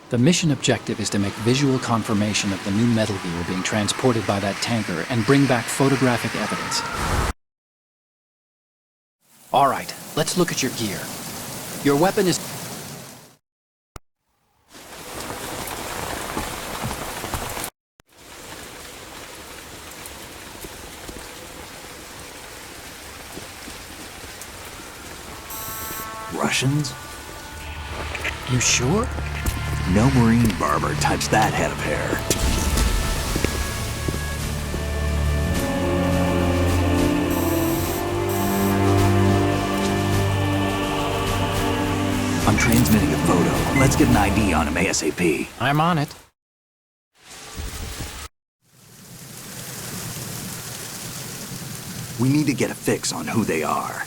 The mission objective is to make visual confirmation of the new metal gear being transported by that tanker and bring back photographic evidence. All right, let's look at your gear. Your weapon is... Russians? You sure? No Marine barber touched that head of hair. I'm transmitting a photo. Let's get an ID on him ASAP. I'm on it. We need to get a fix on who they are.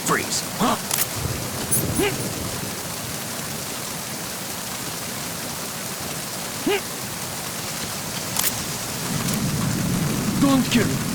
Freeze. Don't kill him.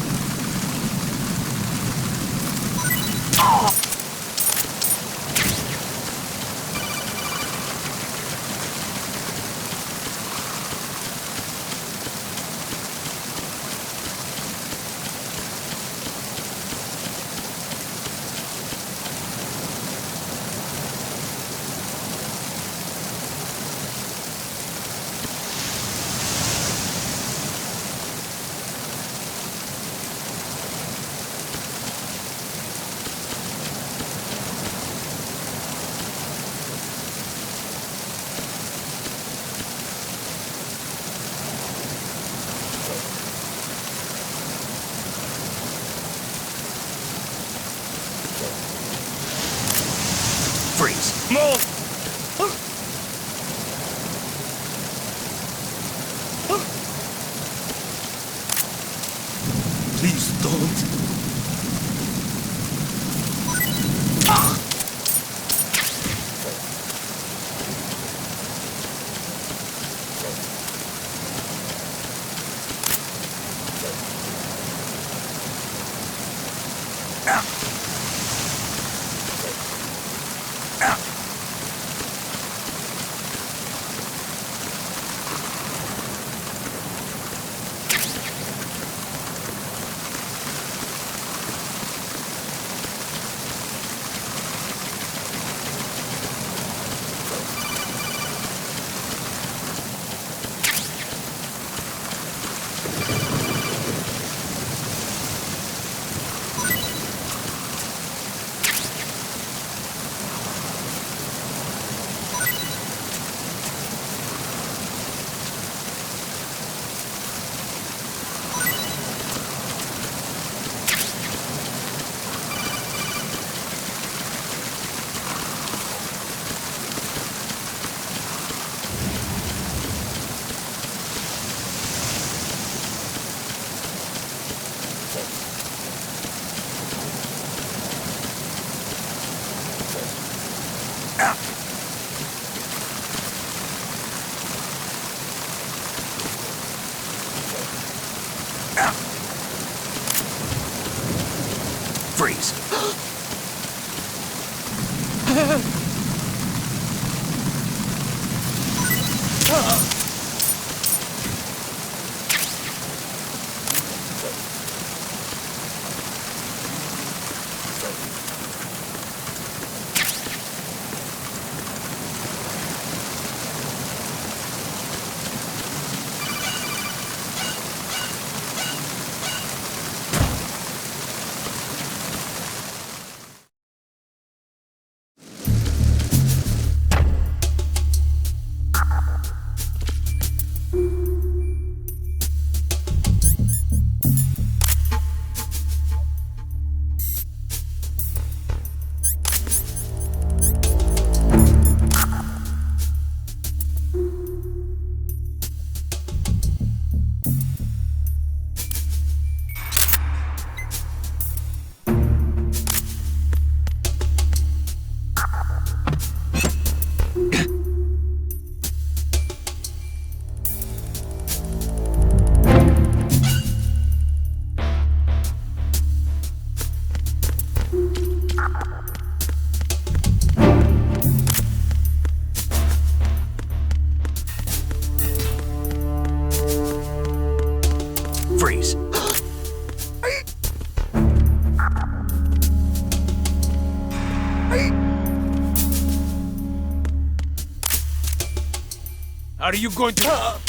Freeze. Move! Please don't. Freeze. Are you going to...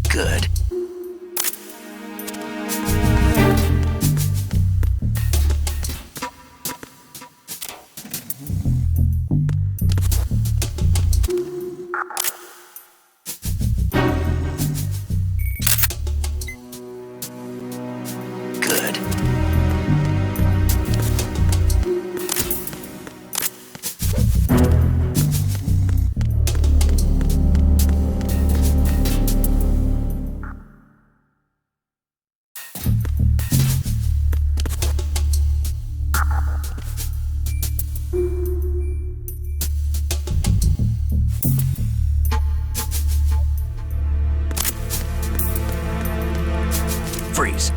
Good. Good. Freeze.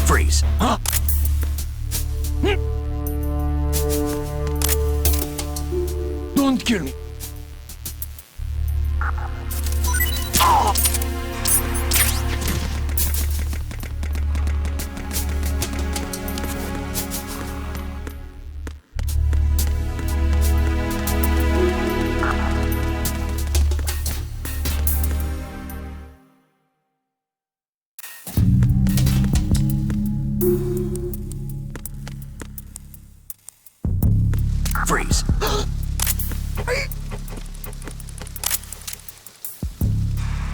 Freeze. Don't kill me. Freeze.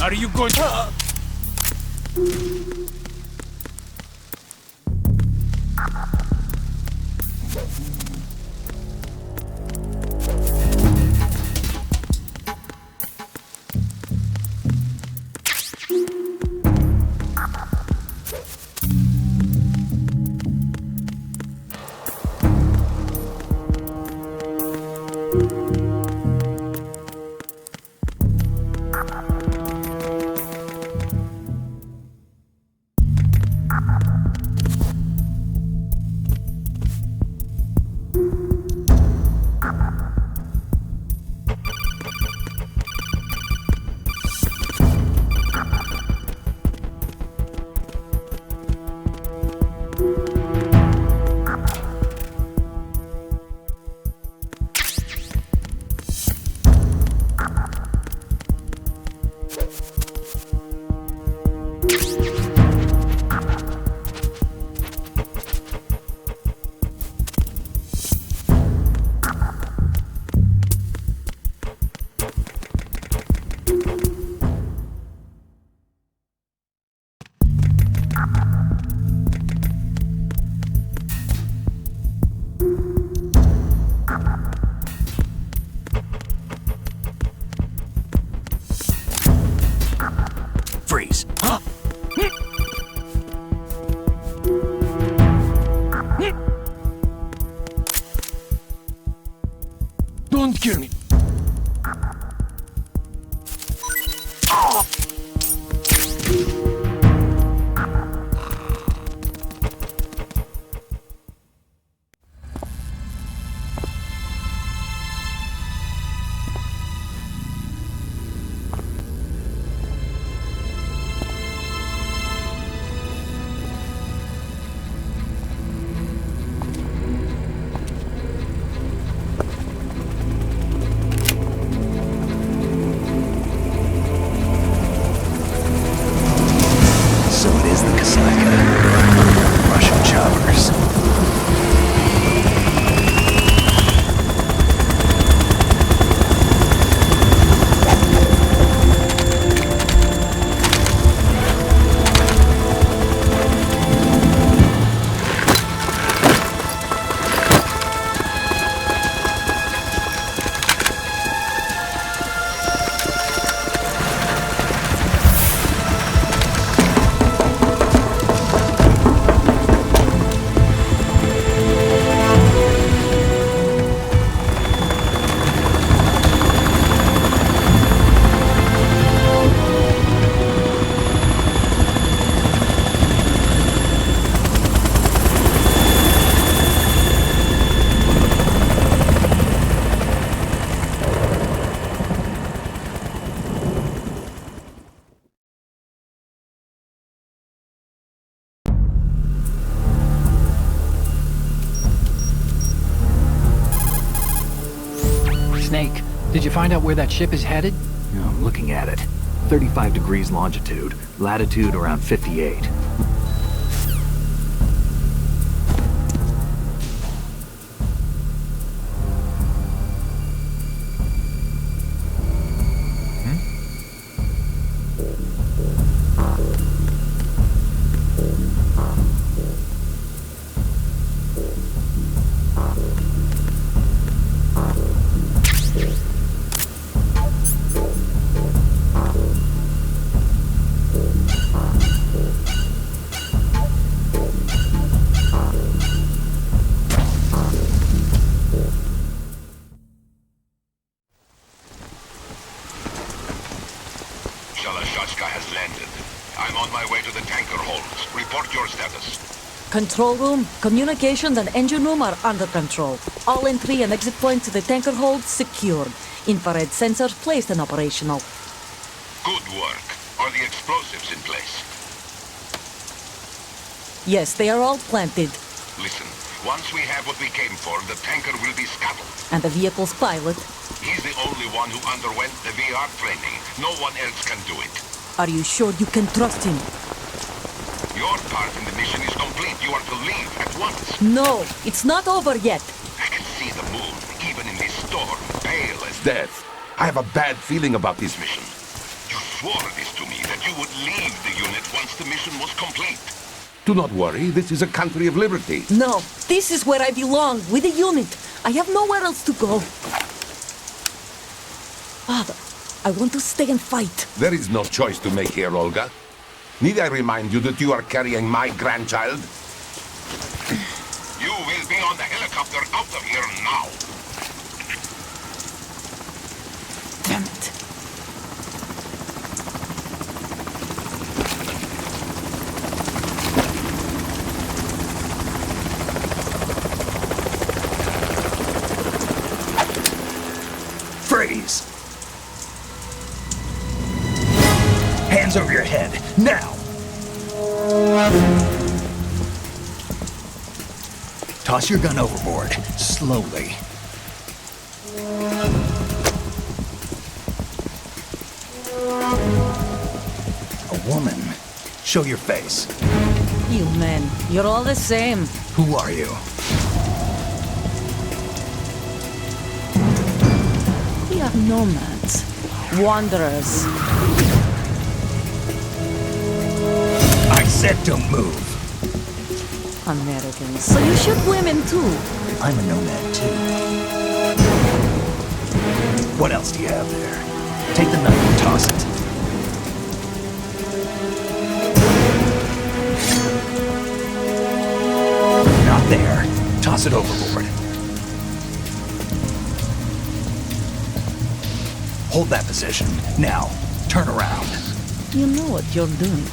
Are you going to... Freeze. Don't kill me. Did you find out where that ship is headed? No, I'm looking at it. 35 degrees longitude, latitude around 58. has landed. I'm on my way to the tanker holds. Report your status. Control room, communications and engine room are under control. All entry and exit points to the tanker hold secured. Infrared sensors placed and operational. Good work. Are the explosives in place? Yes, they are all planted. Listen, once we have what we came for, the tanker will be scuttled. And the vehicle's pilot? He's the only one who underwent the VR training. No one else can do it. Are you sure you can trust him? Your part in the mission is complete. You are to leave at once. No, it's not over yet. I can see the moon, even in this storm, pale as Death. I have a bad feeling about this mission. You swore this to me, that you would leave the unit once the mission was complete. Do not worry, this is a country of liberty. No, this is where I belong, with the unit. I have nowhere else to go. Father, I want to stay and fight. There is no choice to make here, Olga. Need I remind you that you are carrying my grandchild? You will be on the helicopter out of here now. Damn it. Freeze! Hands over your head, now! Toss your gun overboard, slowly. A woman. Show your face. You men, you're all the same. Who are you? We are nomads, wanderers. I said don't move. Americans. So you shoot women too. I'm a nomad too. What else do you have there? Take the knife and toss it. Not there. Toss it overboard. Hold that position. Now, turn around. You know what you're doing.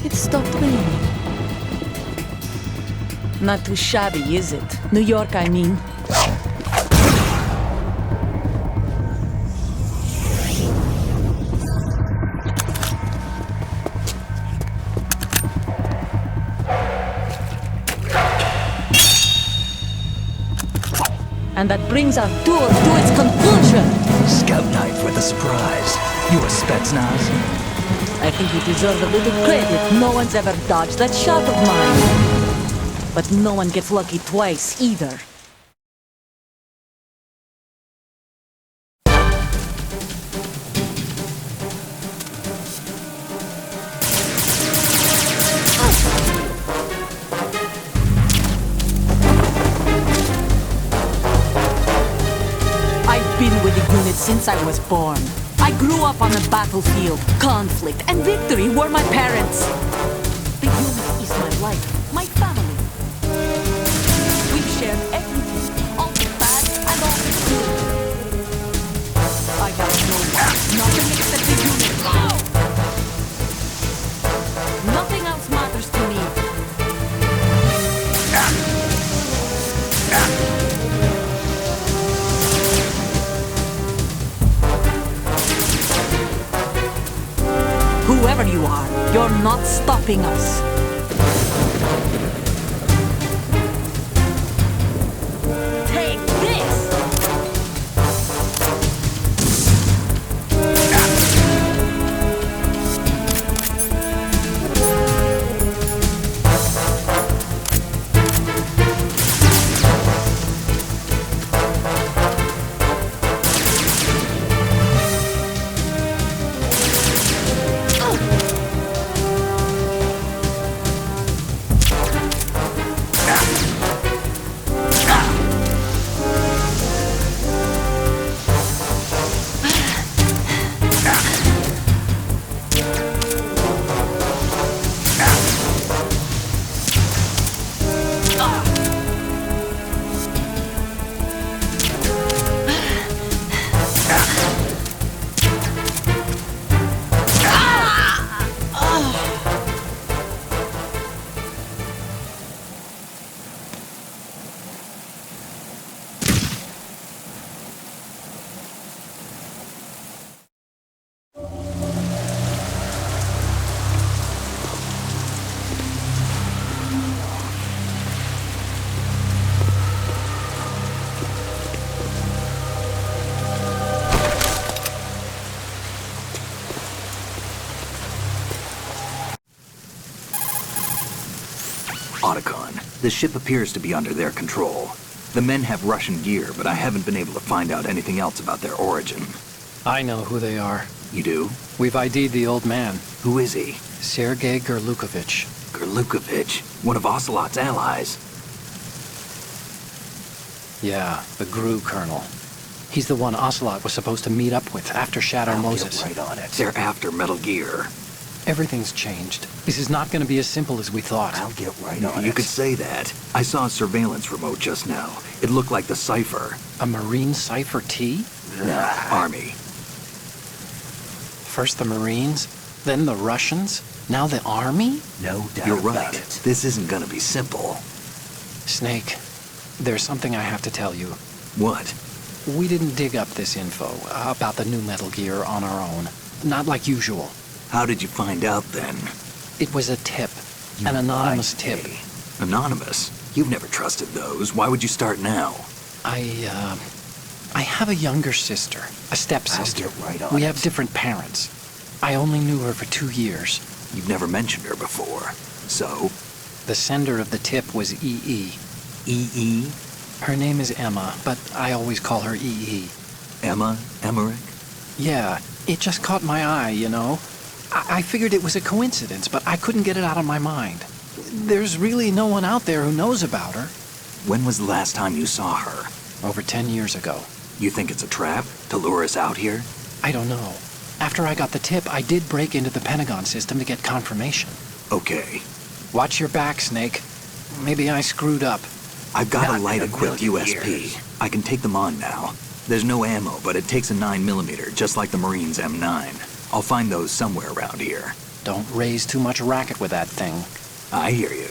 It stopped raining. Not too shabby, is it? New York, I mean. And that brings our tour to its conclusion. Scout knife with a surprise. You a Spetsnaz? I think you deserve a little credit. No one's ever dodged that shot of mine. But no one gets lucky twice, either. I've been with the unit since I was born. I grew up on the battlefield. Conflict and victory were my parents. The unit is my life, my family. We've shared everything, all the bad and all the good. I have no one, nothing except the unit. Nothing else matters to me. Whoever you are, you're not stopping us. Take this! The ship appears to be under their control. The men have Russian gear, but I haven't been able to find out anything else about their origin. I know who they are. You do? We've ID'd the old man, Who is he? Sergei Gurlukovich. Gurlukovich, one of Ocelot's allies. Yeah, the GRU colonel. He's the one Ocelot was supposed to meet up with after Shadow Moses. Get right on it. They're after Metal Gear. Everything's changed. This is not going to be as simple as we thought. I'll get right on it. You could say that. I saw a surveillance remote just now. It looked like the cipher. A Marine Cipher T? Army. First the Marines, then the Russians, now the Army? No doubt You're right. This isn't gonna be simple. Snake, there's something I have to tell you. What? We didn't dig up this info about the new Metal Gear on our own. Not like usual. How did you find out then? It was a tip. An anonymous tip. Anonymous? You've never trusted those. Why would you start now? I have a younger sister, a stepsister. I'll get right on We it. have different parents. I only knew her for 2 years. You've never mentioned her before. So? The sender of the tip was EE. EE? Her name is Emma, but I always call her EE. Emma? Emmerich? Yeah, it just caught my eye, you know? I figured it was a coincidence, but I couldn't get it out of my mind. There's really no one out there who knows about her. When was the last time you saw her? Over 10 years ago. You think it's a trap? To lure us out here? I don't know. After I got the tip, I did break into the Pentagon system to get confirmation. Okay. Watch your back, Snake. Maybe I screwed up. I've got a light-equipped USP. I can take them on now. There's no ammo, but it takes a 9mm, just like the Marines' M9. I'll find those somewhere around here. Don't raise too much racket with that thing. I hear you.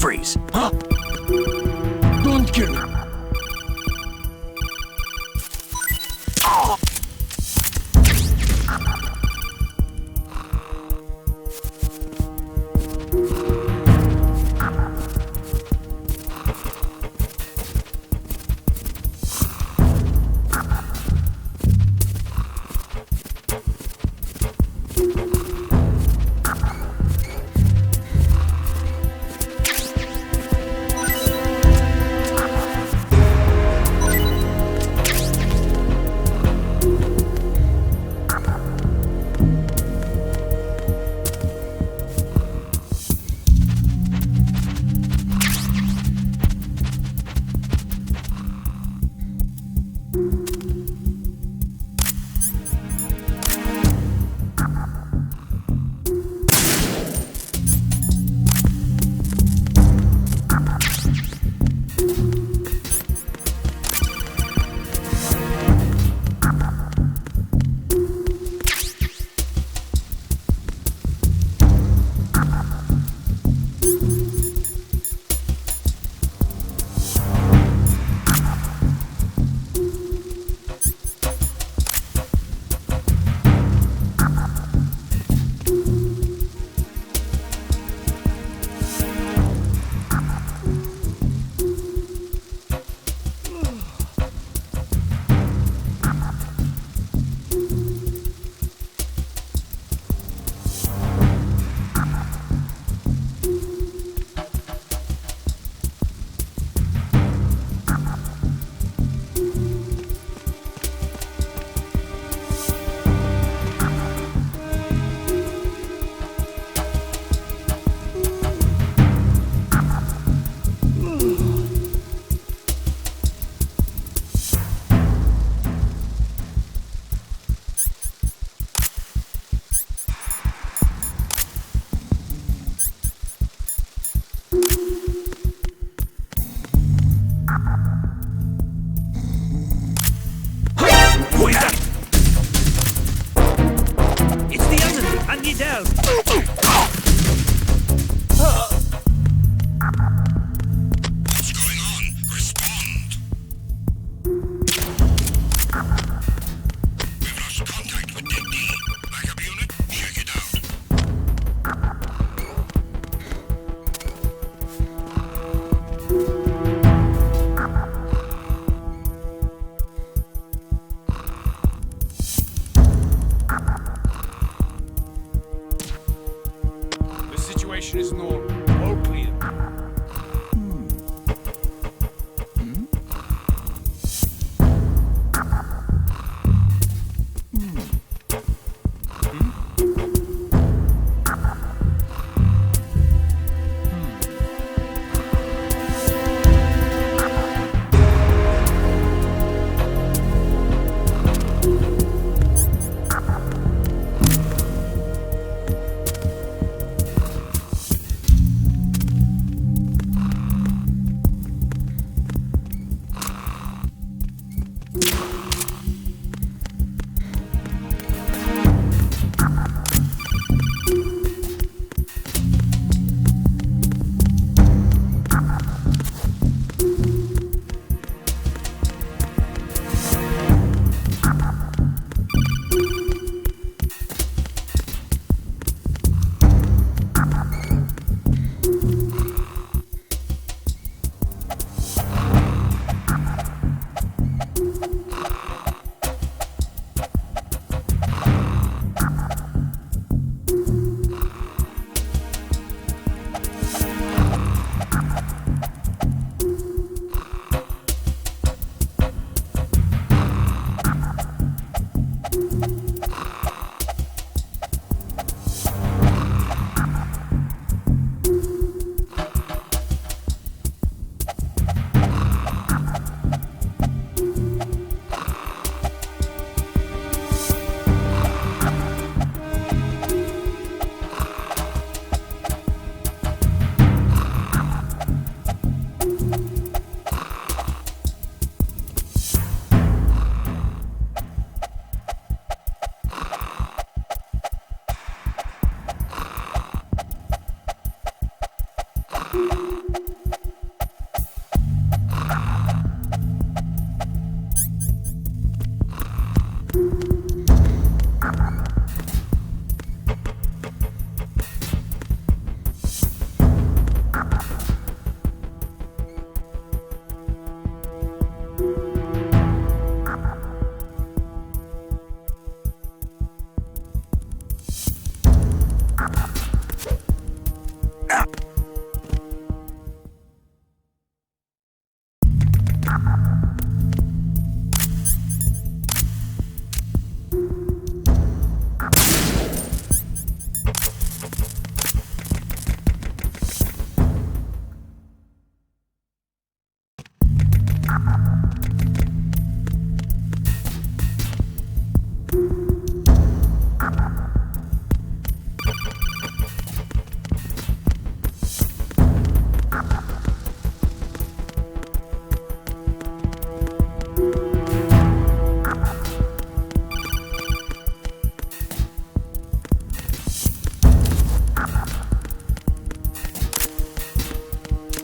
Freeze. Huh? Don't kill me.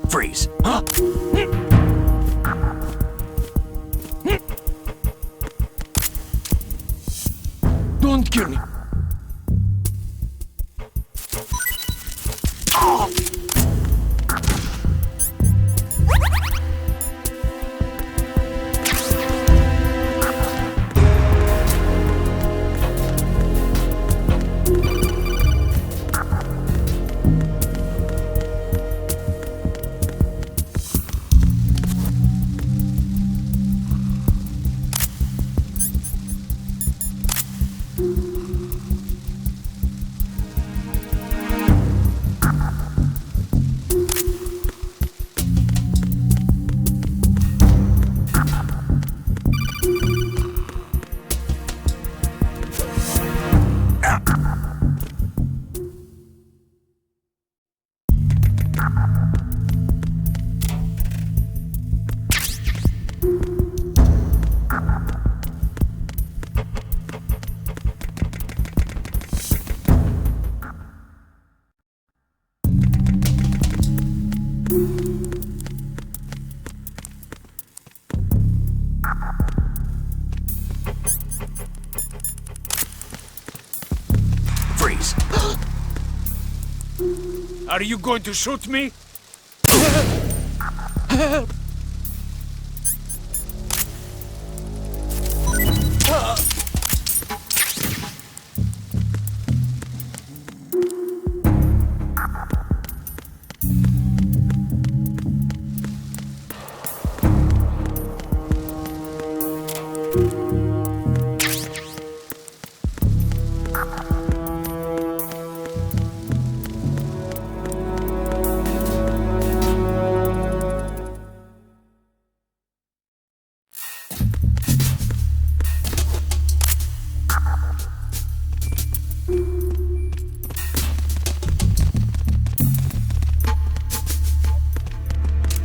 Freeze. Don't kill me. Freeze. Are you going to shoot me?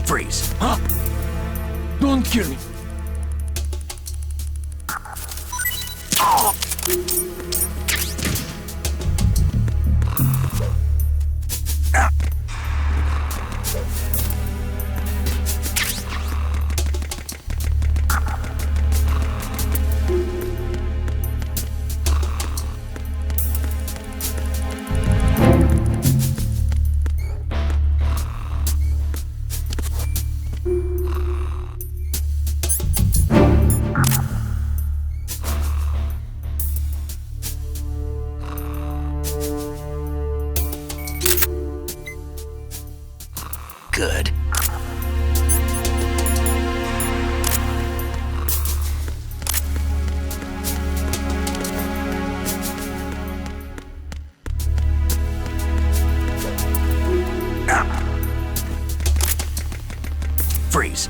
Freeze. Don't kill me. Good. Freeze.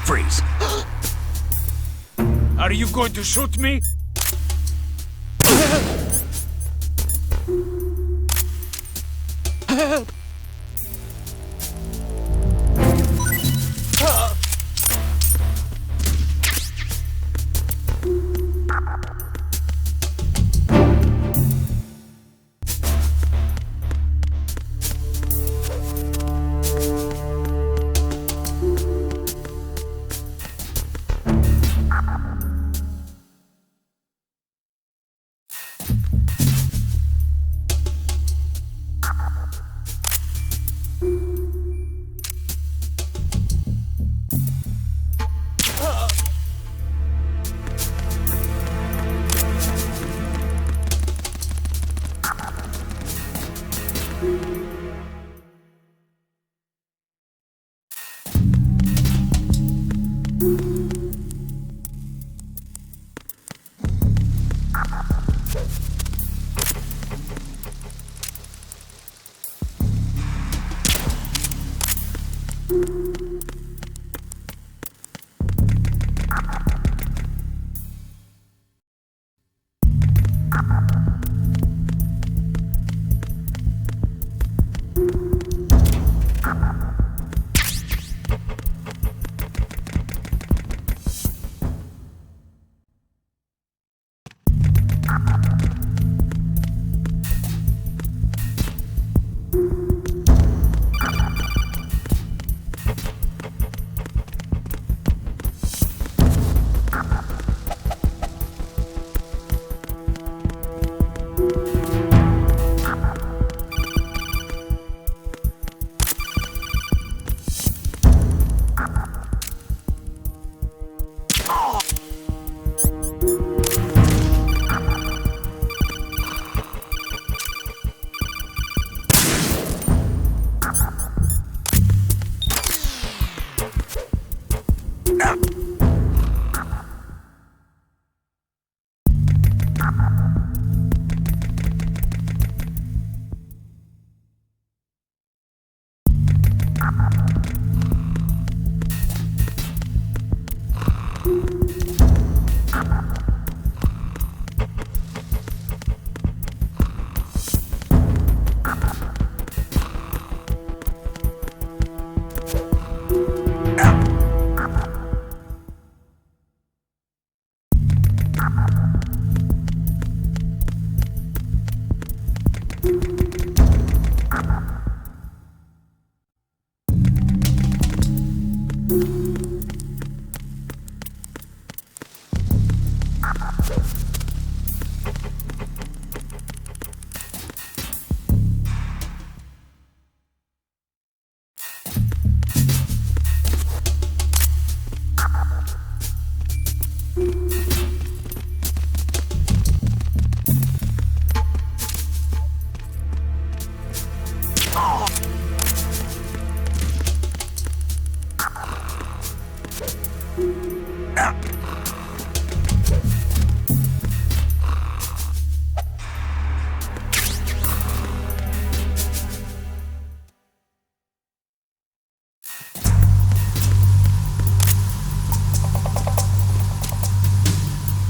Freeze. Are you going to shoot me?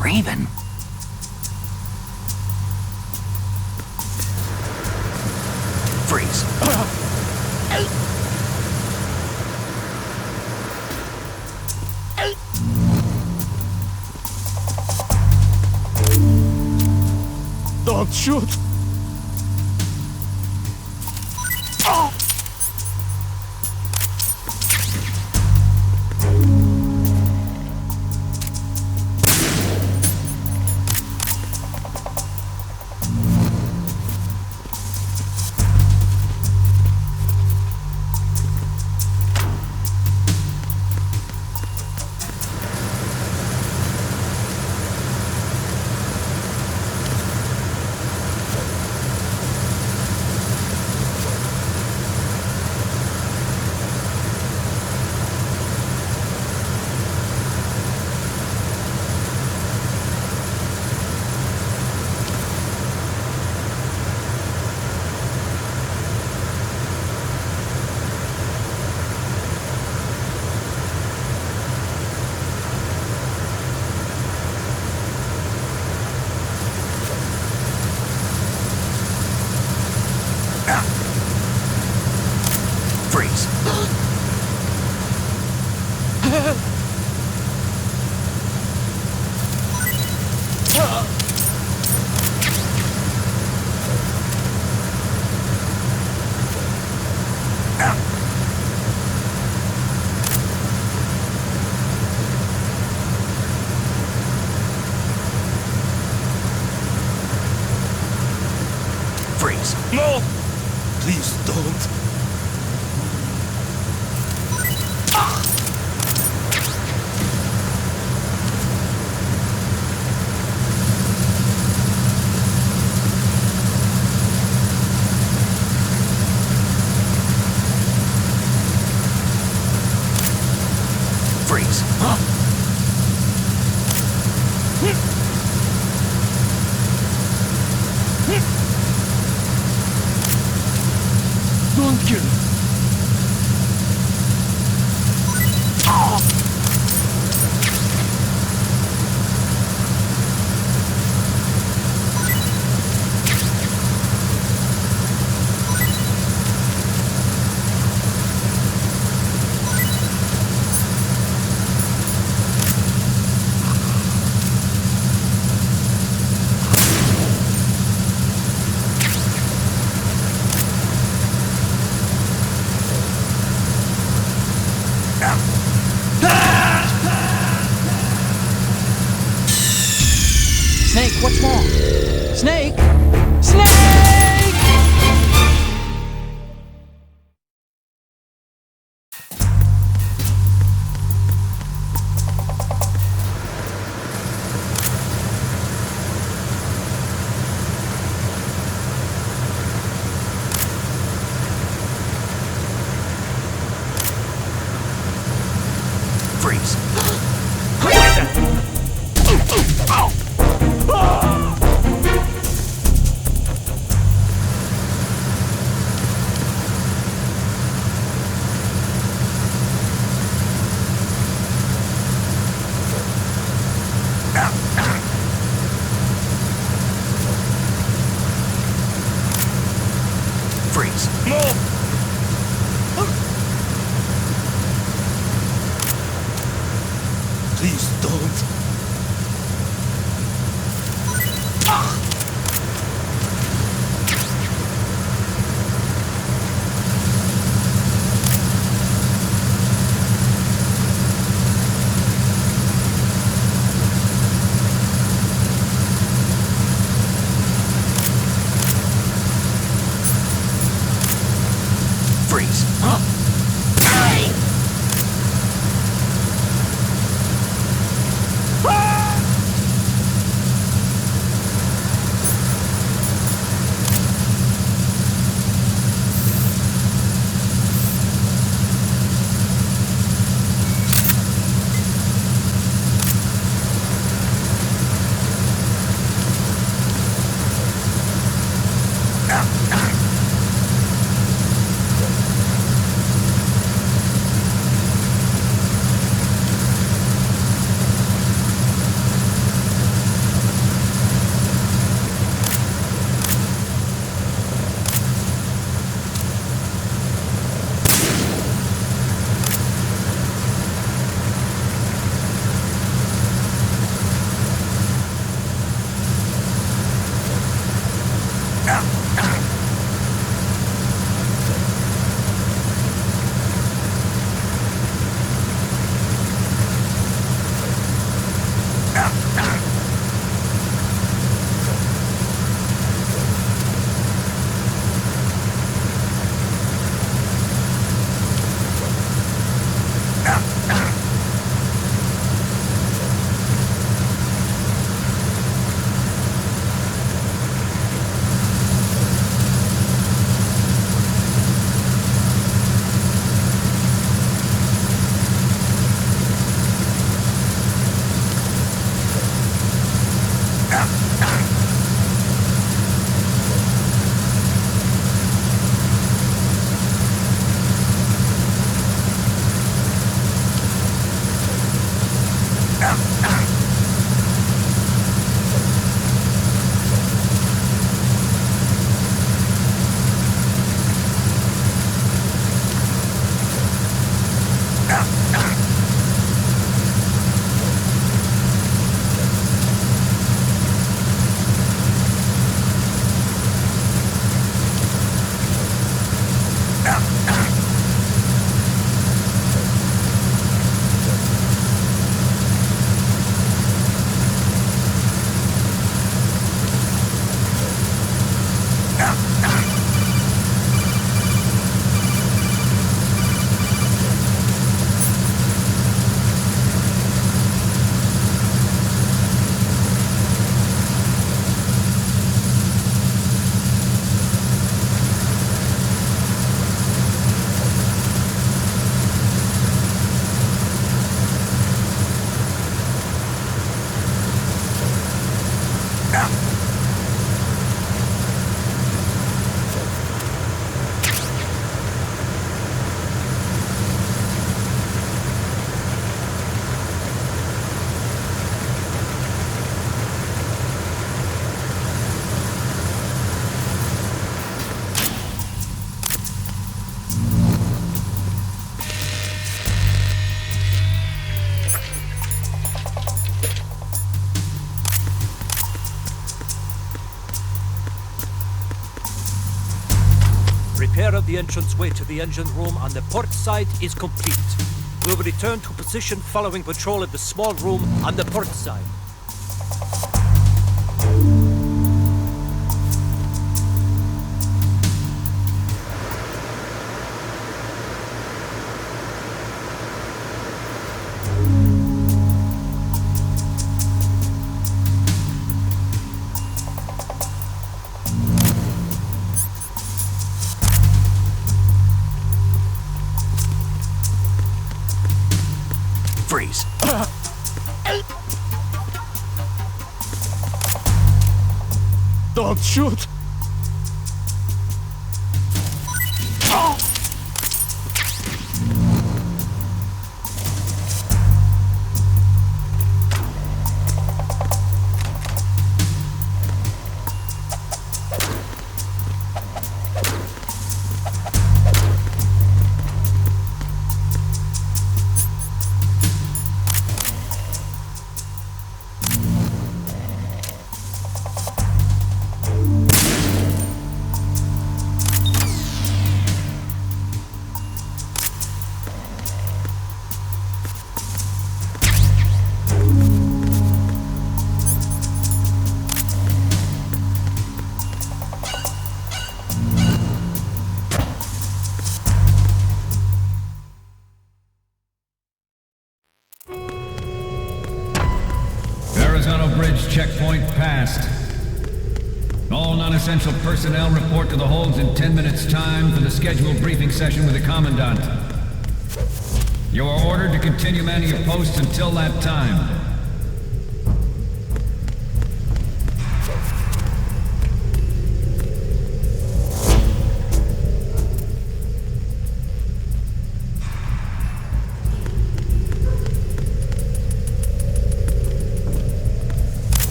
Raven? Freeze. Don't shoot! Freeze. Freeze. No! Please don't. Freeze. Don't kill me. Snake, what's wrong? Snake! Snake! Freeze. Ow! this. Repair of the entranceway to the engine room on the port side is complete. We will return to position following patrol of the small room on the port side. Freeze. Don't shoot! Tunnel Bridge checkpoint passed. All non-essential personnel report to the holds in 10 minutes' time for the scheduled briefing session with the Commandant. You are ordered to continue manning your posts until that time.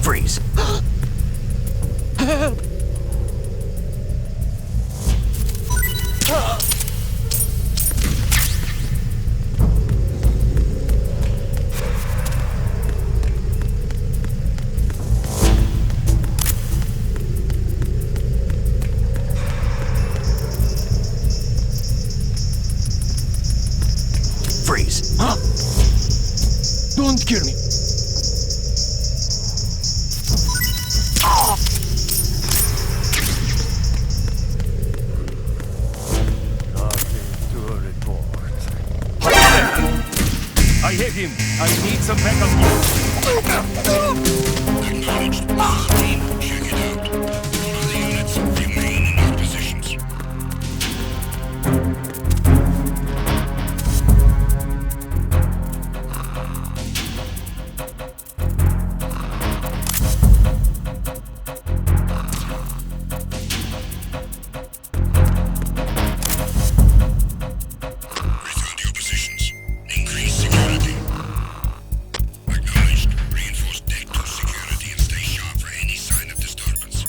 Freeze. Help! Freeze. Huh? Don't kill me. I hit him. I need some backup. Acknowledged. Team, check it out. All of the units remain in their positions. Return to your positions. Increase security. Acknowledged. Reinforce deck 2 security and stay sharp for any sign of disturbance.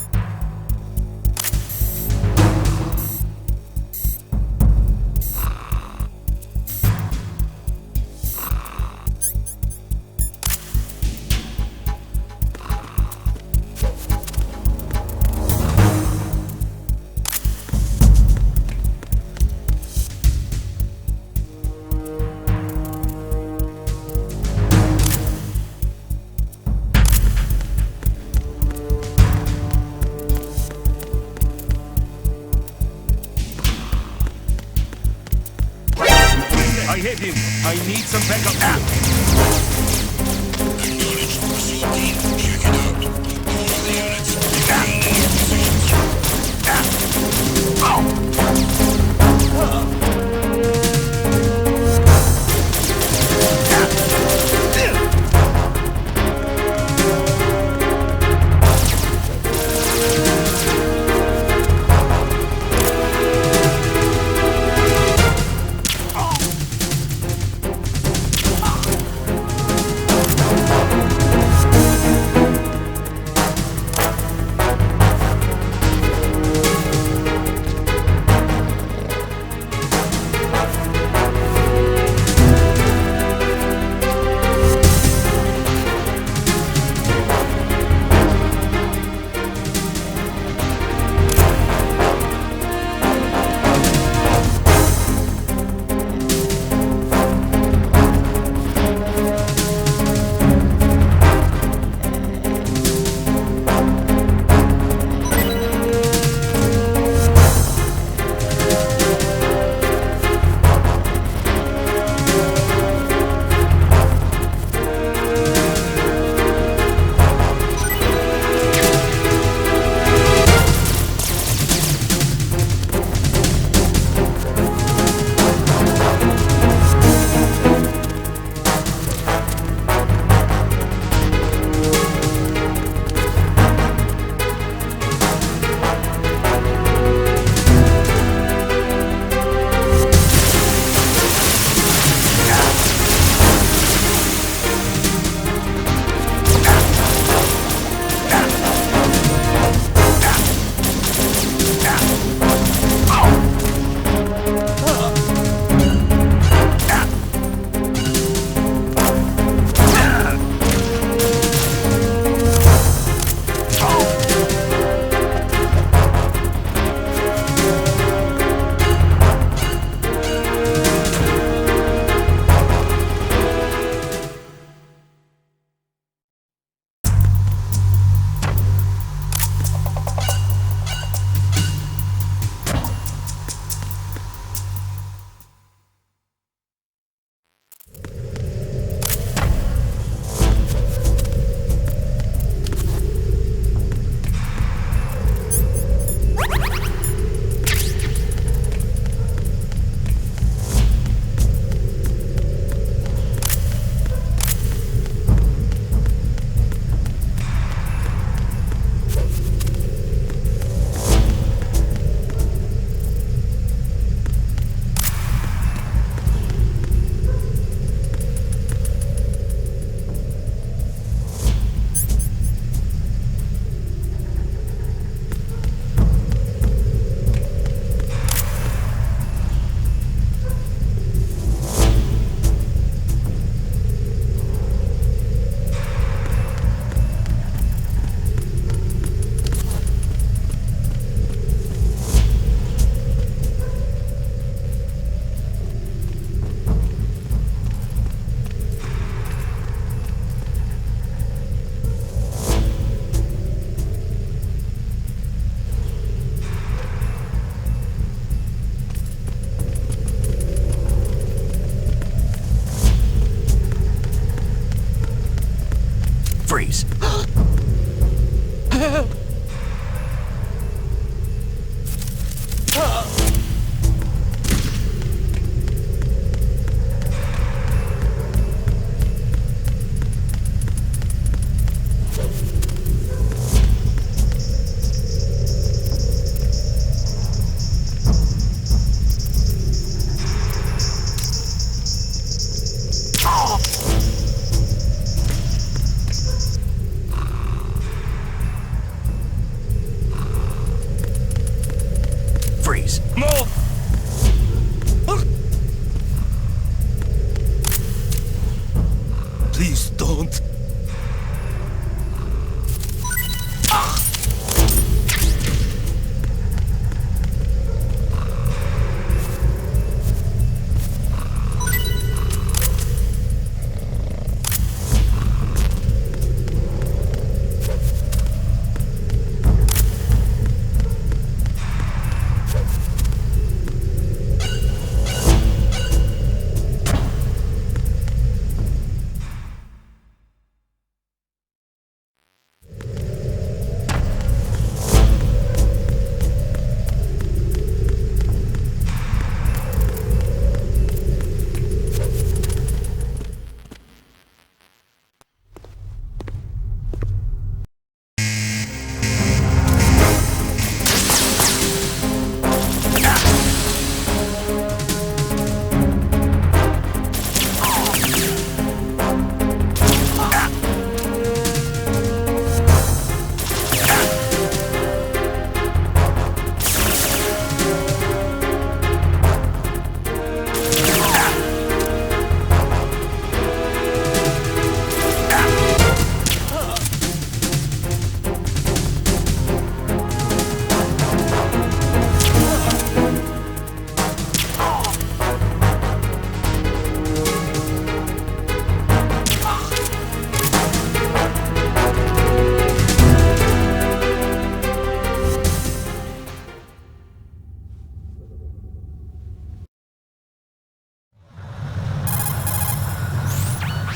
I hit him. I need some backup. Acknowledged. Pursuit team, check it out. All of the units remain in their positions.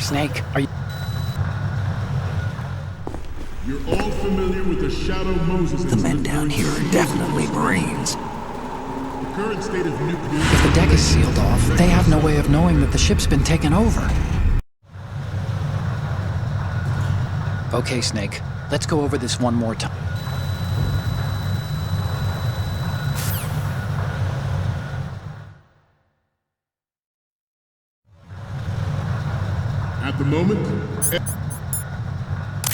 Snake, are you... You're all familiar with the Shadow Moses The men down here are definitely Marines. The current state of nuclear... If the deck is sealed off, they have no way of knowing that the ship's been taken over. Okay, Snake. Let's go over this one more time. At the moment,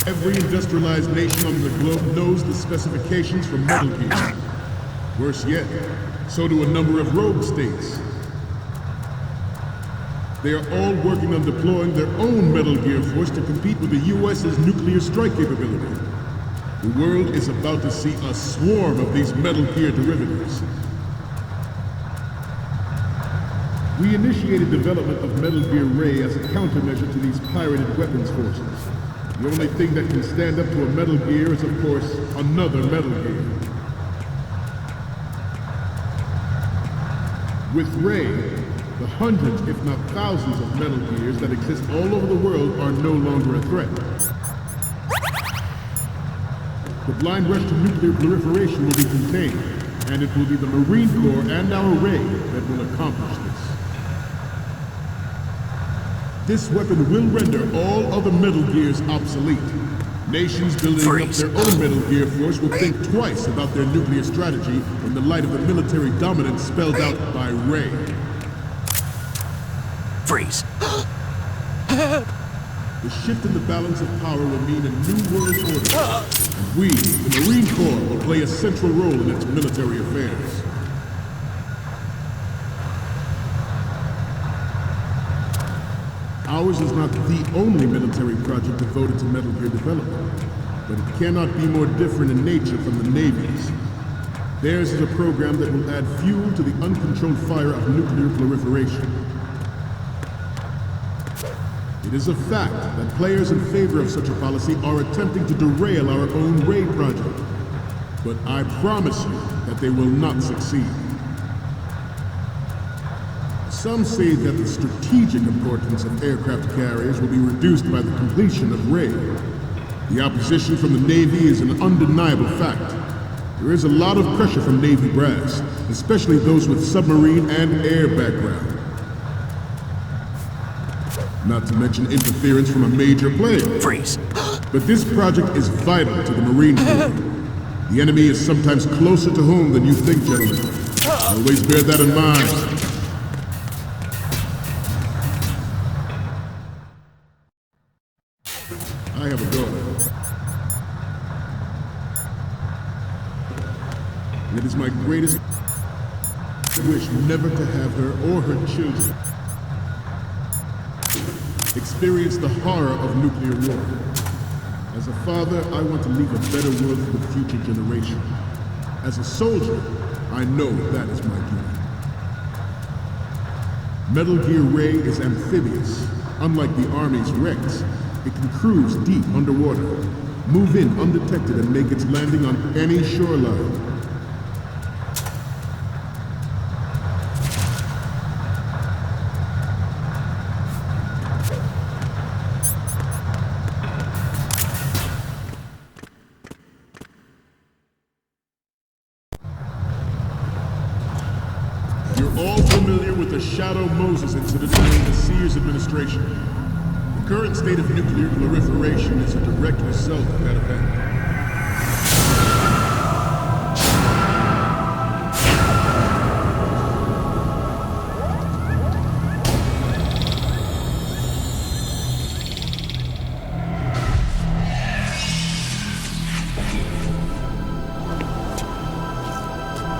every industrialized nation on the globe knows the specifications for Metal Gear. Worse yet, so do a number of rogue states. They are all working on deploying their own Metal Gear force to compete with the U.S.'s nuclear strike capability. The world is about to see a swarm of these Metal Gear derivatives. We initiated development of Metal Gear Ray as a countermeasure to these pirated weapons forces. The only thing that can stand up to a Metal Gear is, of course, another Metal Gear. With Ray, the hundreds, if not thousands, of Metal Gears that exist all over the world are no longer a threat. The blind rush to nuclear proliferation will be contained, and it will be the Marine Corps and our Ray that will accomplish this. This weapon will render all other Metal Gears obsolete. Nations building up their own Metal Gear force will think twice about their nuclear strategy in the light of the military dominance spelled out by Ray. Freeze. The shift in the balance of power will mean a new world order, and we, the Marine Corps, will play a central role in its military affairs. Ours is not the only military project devoted to Metal Gear development, but it cannot be more different in nature from the Navy's. Theirs is a program that will add fuel to the uncontrolled fire of nuclear proliferation. It is a fact that players in favor of such a policy are attempting to derail our own Ray project, but I promise you that they will not succeed. Some say that the strategic importance of aircraft carriers will be reduced by the completion of Ray. The opposition from the Navy is an undeniable fact. There is a lot of pressure from Navy brass, especially those with submarine and air background. Not to mention interference from a major player. Freeze. But this project is vital to the Marine Corps. The enemy is sometimes closer to home than you think, gentlemen. Always bear that in mind. I have a daughter. And it is my greatest wish never to have her or her children experience the horror of nuclear war. As a father, I want to leave a better world for the future generation. As a soldier, I know that is my duty. Metal Gear Ray is amphibious. Unlike the Army's Rex, it can cruise deep underwater, move in undetected, and make its landing on any shoreline. You're all familiar with the Shadow Moses incident during the Sears administration. The current state of nuclear proliferation is a direct result of that event.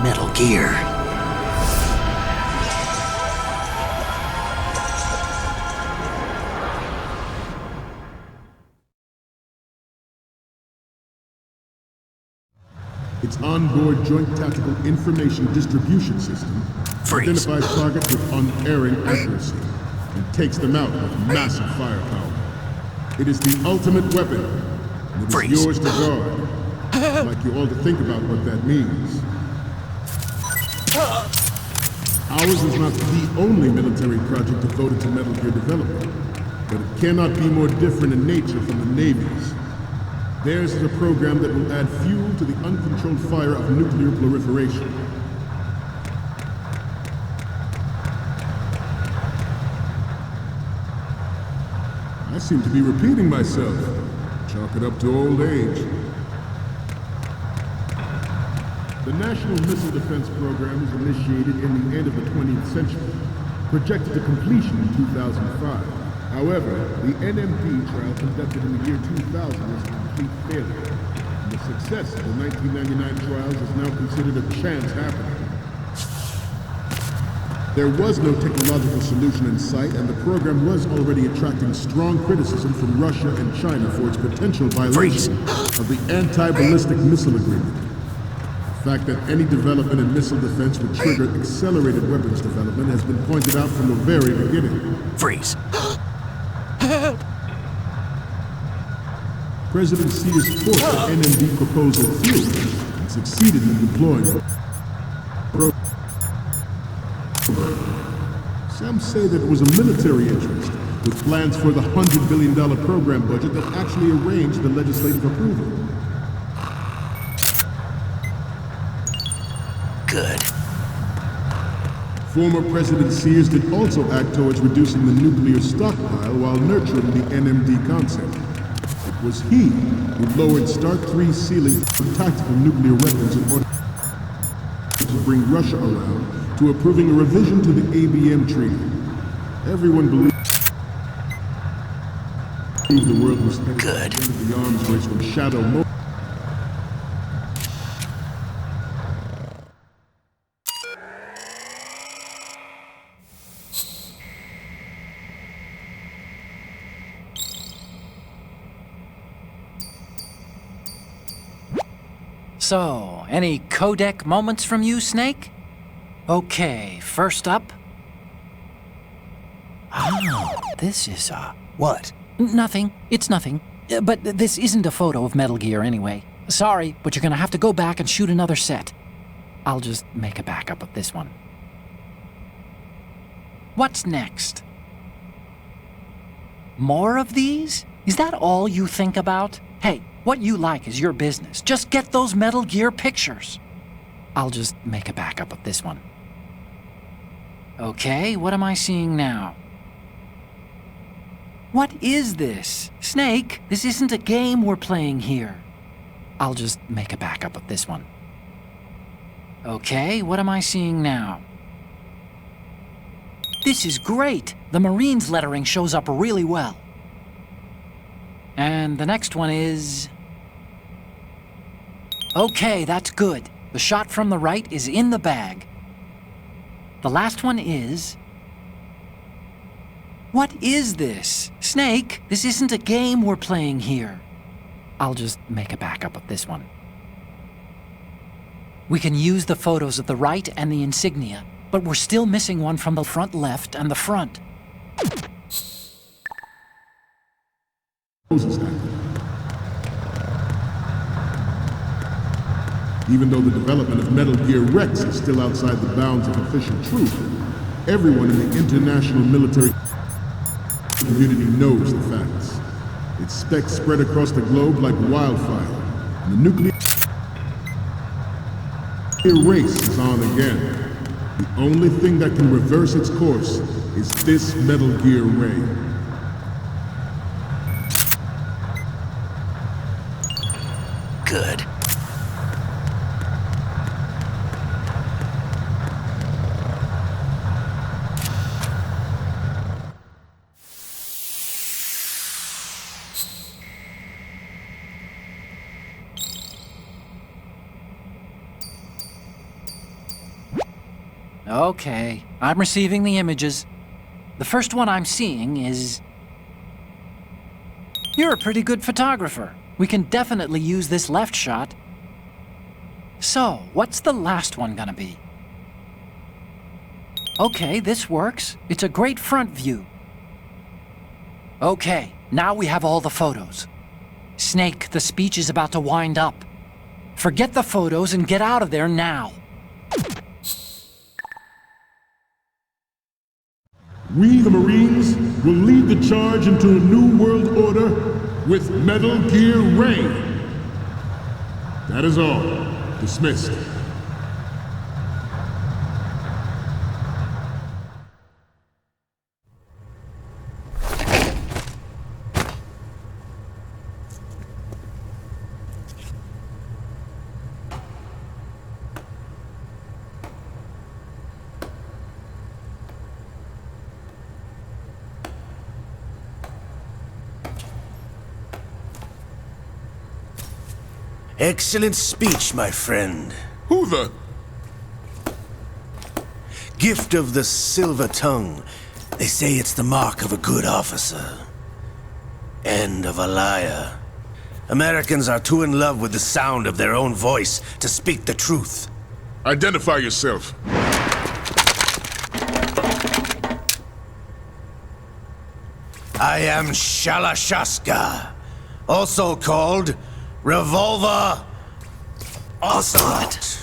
Metal Gear. Its onboard Joint Tactical Information Distribution System identifies targets with unerring accuracy and takes them out with massive firepower. It is the ultimate weapon, and it is yours to guard. I'd like you all to think about what that means. Ours is not the only military project devoted to Metal Gear development. but it cannot be more different in nature from the Navy's. Theirs is a program that will add fuel to the uncontrolled fire of nuclear proliferation. I seem to be repeating myself. Chalk it up to old age. The National Missile Defense Program was initiated in the end of the 20th century, projected to completion in 2005. However, the NMD trial conducted in the year 2000 was a complete failure, and the success of the 1999 trials is now considered a chance happening. There was no technological solution in sight, and the program was already attracting strong criticism from Russia and China for its potential violation of the Anti-Ballistic Missile Agreement. The fact that any development in missile defense would trigger accelerated weapons development has been pointed out from the very beginning. Freeze. President Sears forced the NMD proposal through and succeeded in deploying it. Some say that it was a military interest, with plans for the $100 billion program budget that actually arranged the legislative approval. Good. Former President Sears did also act towards reducing the nuclear stockpile while nurturing the NMD concept. It was he who lowered Start 3's ceiling for tactical nuclear weapons in order to bring Russia around to approving a revision to the ABM Treaty. Everyone believed the world was headed to the end of the arms race when Shadow Mo. So, any codec moments from you, Snake? Okay, first up. Oh, this is, What? Nothing. It's nothing. But this isn't a photo of Metal Gear anyway. Sorry, but you're gonna have to go back and shoot another set. I'll just make a backup of this one. What's next? More of these? Is that all you think about? Hey, what you like is your business. Just get those Metal Gear pictures. I'll just make a backup of this one. Okay, what am I seeing now? What is this? Snake, this isn't a game we're playing here. I'll just make a backup of this one. Okay, what am I seeing now? This is great. The Marines lettering shows up really well. And the next one is... Okay, that's good. The shot from the right is in the bag. The last one is... What is this? Snake, this isn't a game we're playing here. I'll just make a backup of this one. We can use the photos of the right and the insignia, but we're still missing one from the front left and the front. Even though the development of Metal Gear Rex is still outside the bounds of official truth, everyone in the international military community knows the facts. Its specs spread across the globe like wildfire, and the nuclear race is on again. The only thing that can reverse its course is this Metal Gear ray. Good. Okay, I'm receiving the images. The first one I'm seeing is... You're a pretty good photographer. We can definitely use this left shot. So, what's the last one gonna be? Okay, this works. It's a great front view. Okay, now we have all the photos. Snake, the speech is about to wind up. Forget the photos and get out of there now. We, the Marines, will lead the charge into a new world order with Metal Gear Ray. That is all. Dismissed. Excellent speech, my friend. Who the? Gift of the silver tongue. They say it's the mark of a good officer. And of a liar. Americans are too in love with the sound of their own voice to speak the truth. Identify yourself. I am Shalashaska, also called Revolver Ocelot.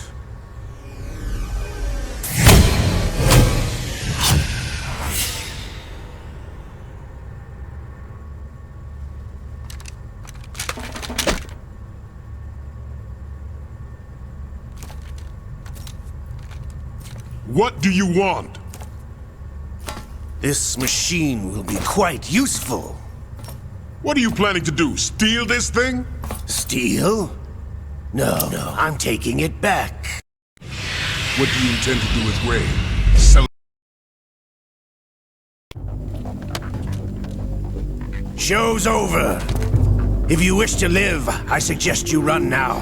What do you want? This machine will be quite useful. What are you planning to do? Steal this thing? Steal? No, I'm taking it back. What do you intend to do with Ray? Sell Show's over. If you wish to live, I suggest you run now.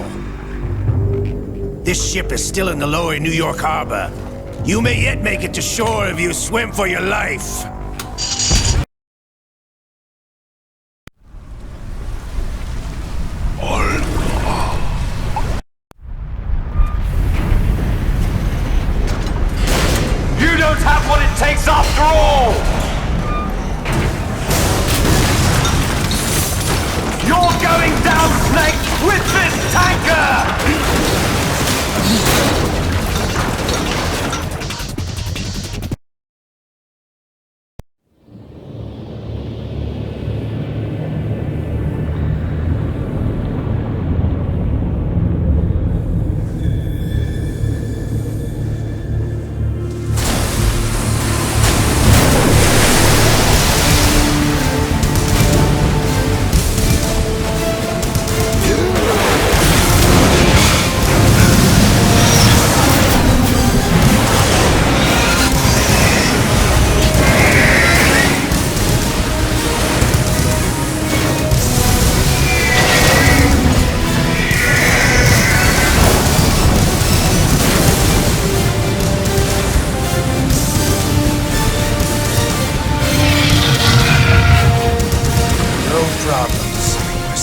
This ship is still in the lower New York harbor. You may yet make it to shore if you swim for your life. You don't have what it takes after all! You're going down, Snake, with this tanker!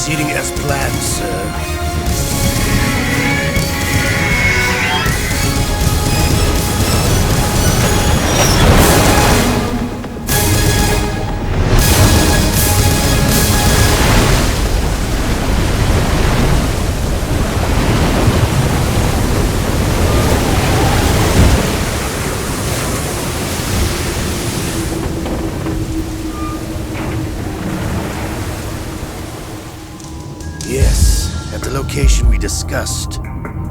Proceeding as planned, sir. Yes, at the location we discussed.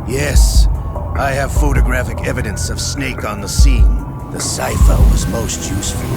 Yes, I have photographic evidence of Snake on the scene. The cipher was most useful.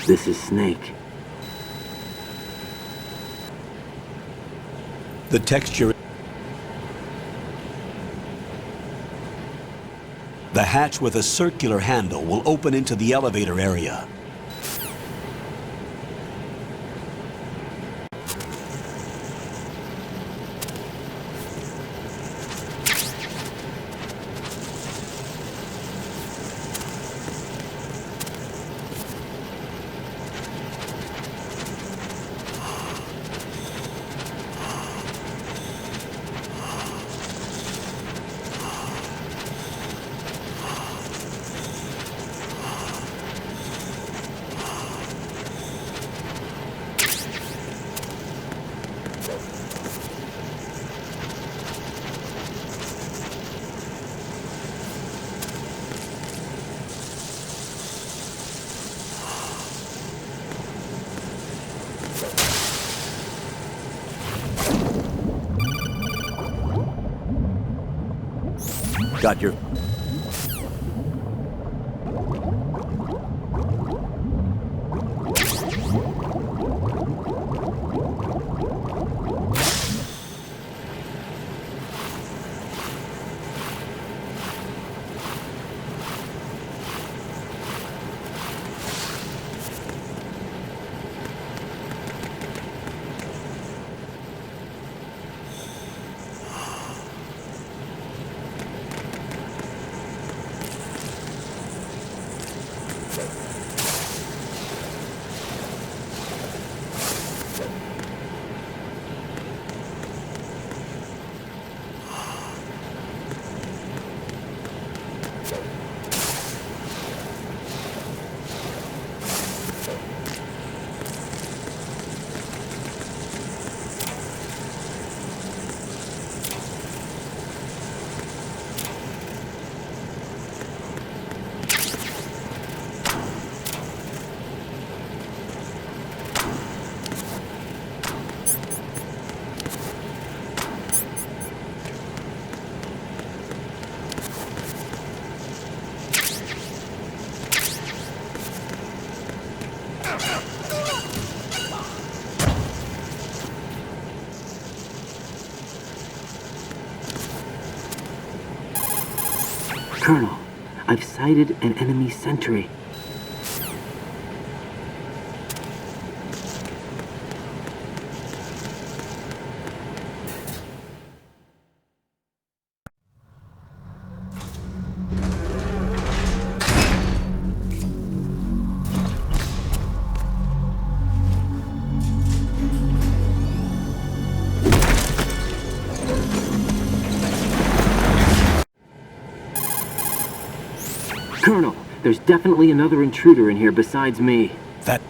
This is Snake. The texture... The hatch with a circular handle will open into the elevator area. Got your... Colonel, I've sighted an enemy sentry. Colonel, there's definitely another intruder in here besides me. That...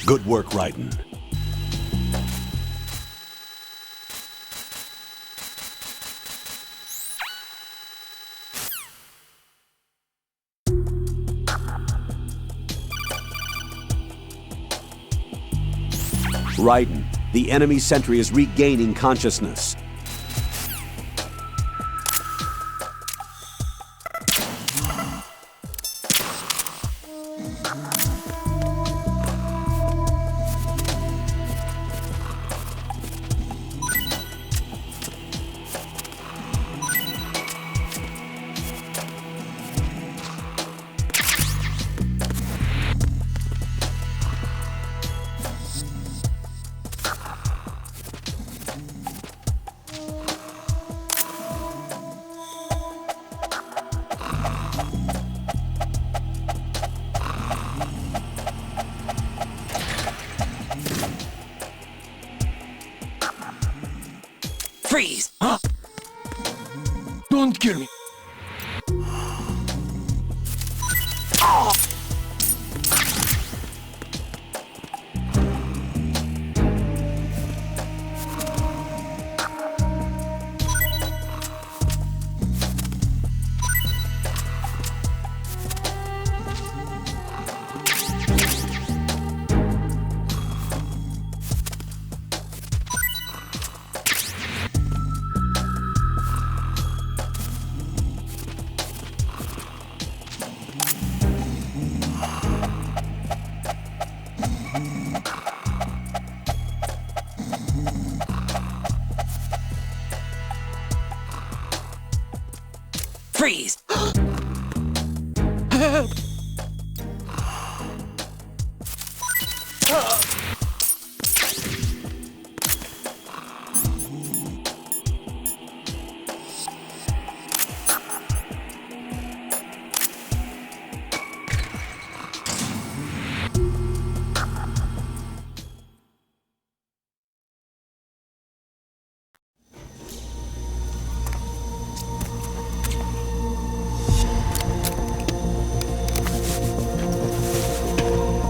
Good work, Raiden. Raiden, the enemy sentry is regaining consciousness. Freeze! Huh? Don't kill me.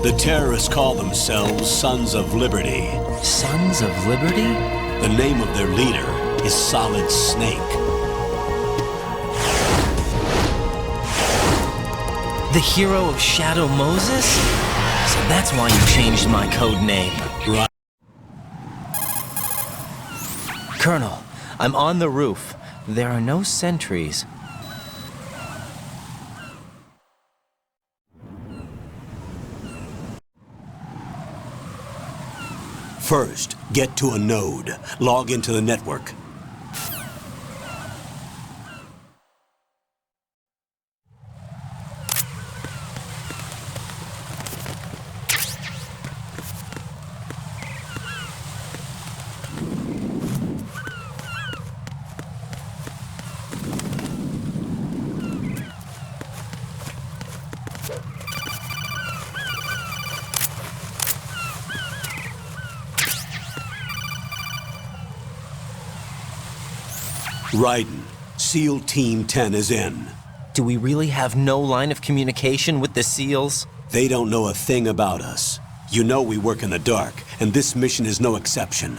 The terrorists call themselves Sons of Liberty. Sons of Liberty? The name of their leader is Solid Snake. The hero of Shadow Moses? So that's why you changed my code name. Right. Colonel, I'm on the roof. There are no sentries. First, get to a node. Log into the network. Raiden, SEAL Team 10 is in. Do we really have no line of communication with the SEALs? They don't know a thing about us. You know we work in the dark, and this mission is no exception.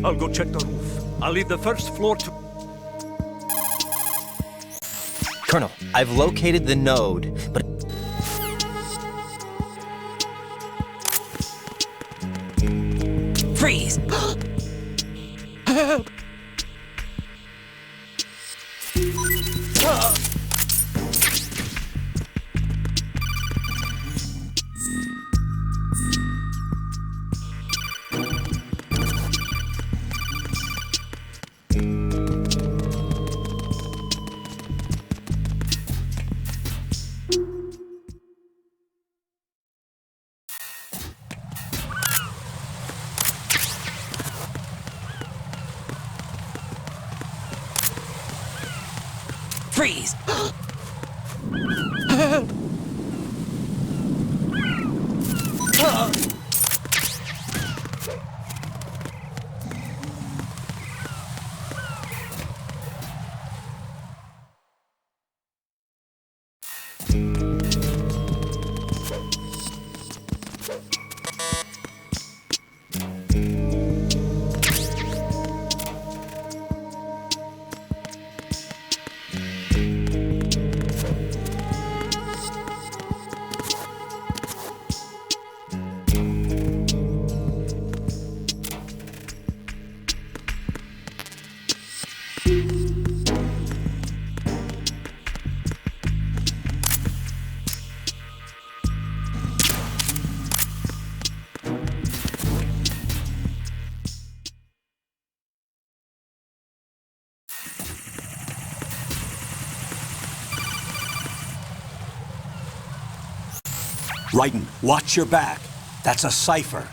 I'll go check the roof. I'll leave the first floor to... Colonel, I've located the node, but... Freeze! Help! Freeze! Help! Raiden, watch your back. That's a cipher.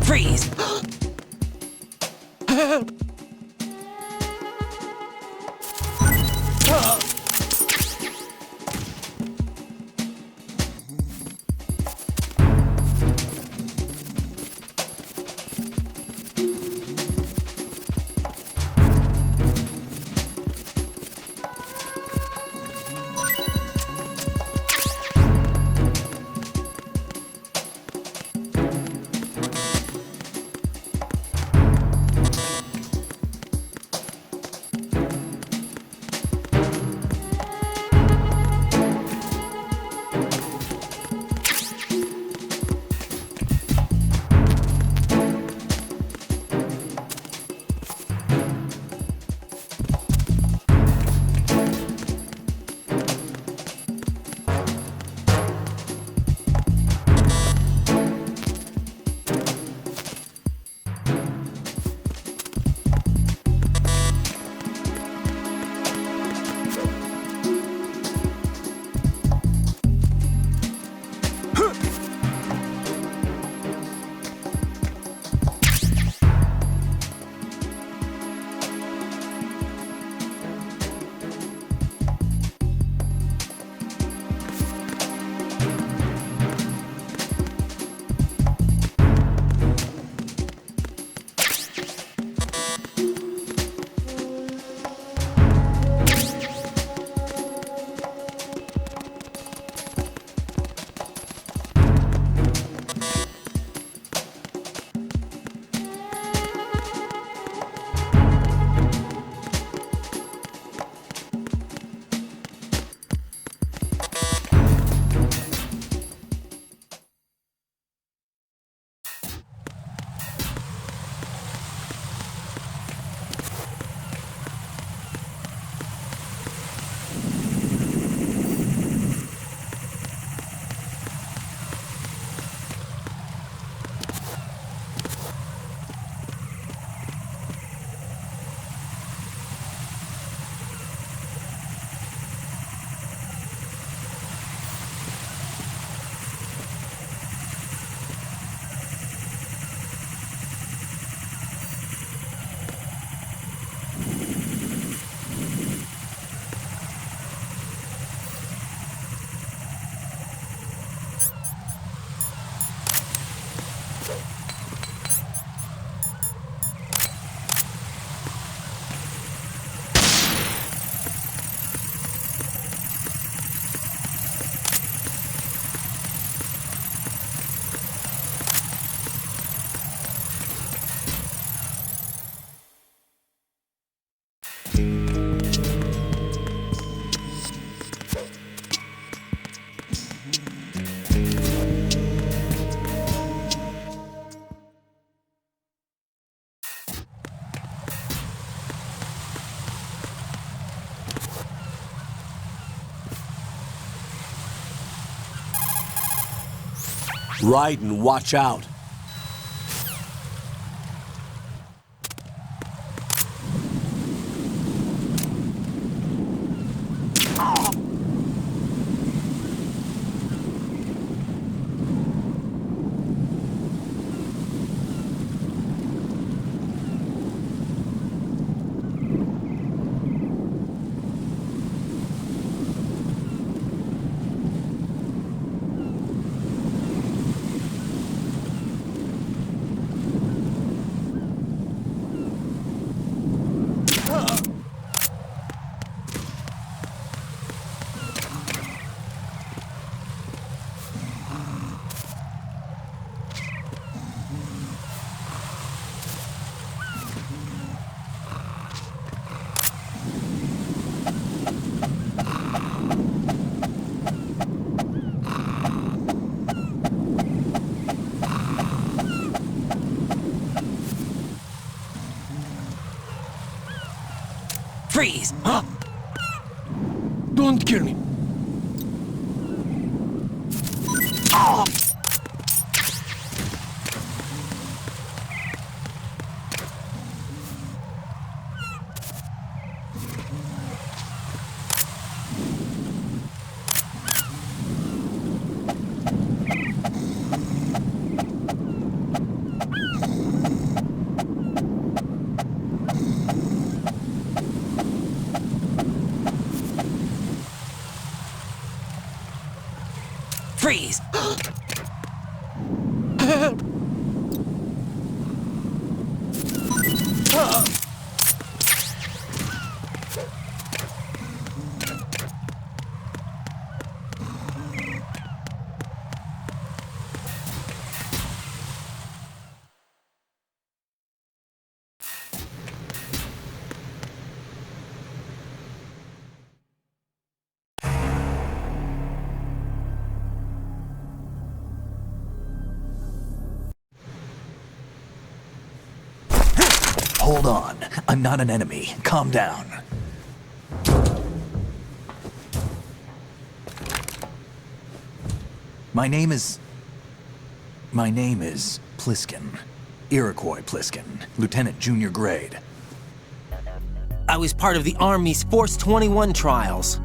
Freeze! Help! Right, and watch out. Freeze! Huh? Don't kill me. Oh! Freeze! Hold on. I'm not an enemy. Calm down. My name is Pliskin. Iroquois Pliskin. Lieutenant Junior Grade. I was part of the Army's Force 21 trials.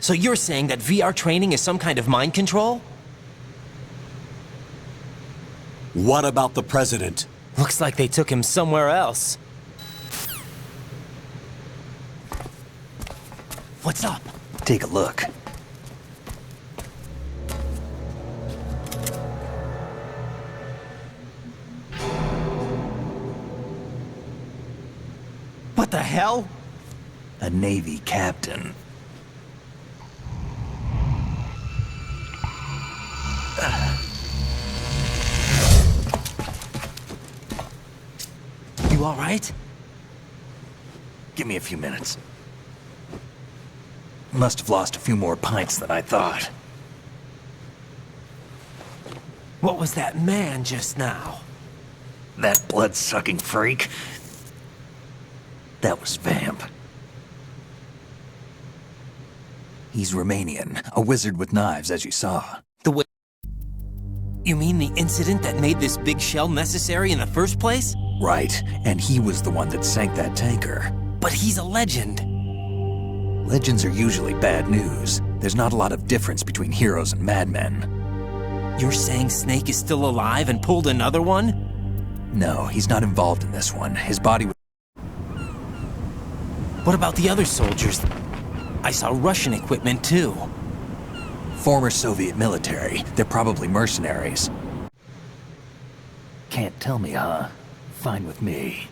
So you're saying that VR training is some kind of mind control? What about the president? Looks like they took him somewhere else. What's up? Take a look. What the hell? A Navy captain. You all right? Give me a few minutes. Must have lost a few more pints than I thought. What was that man just now? That blood-sucking freak? That was Vamp. He's Romanian, a wizard with knives, as you saw. You mean the incident that made this big shell necessary in the first place? Right, and he was the one that sank that tanker. But he's a legend. Legends are usually bad news. There's not a lot of difference between heroes and madmen. You're saying Snake is still alive and pulled another one? No, he's not involved in this one. His body was... What about the other soldiers? I saw Russian equipment too. Former Soviet military. They're probably mercenaries. Can't tell me, huh? Fine with me.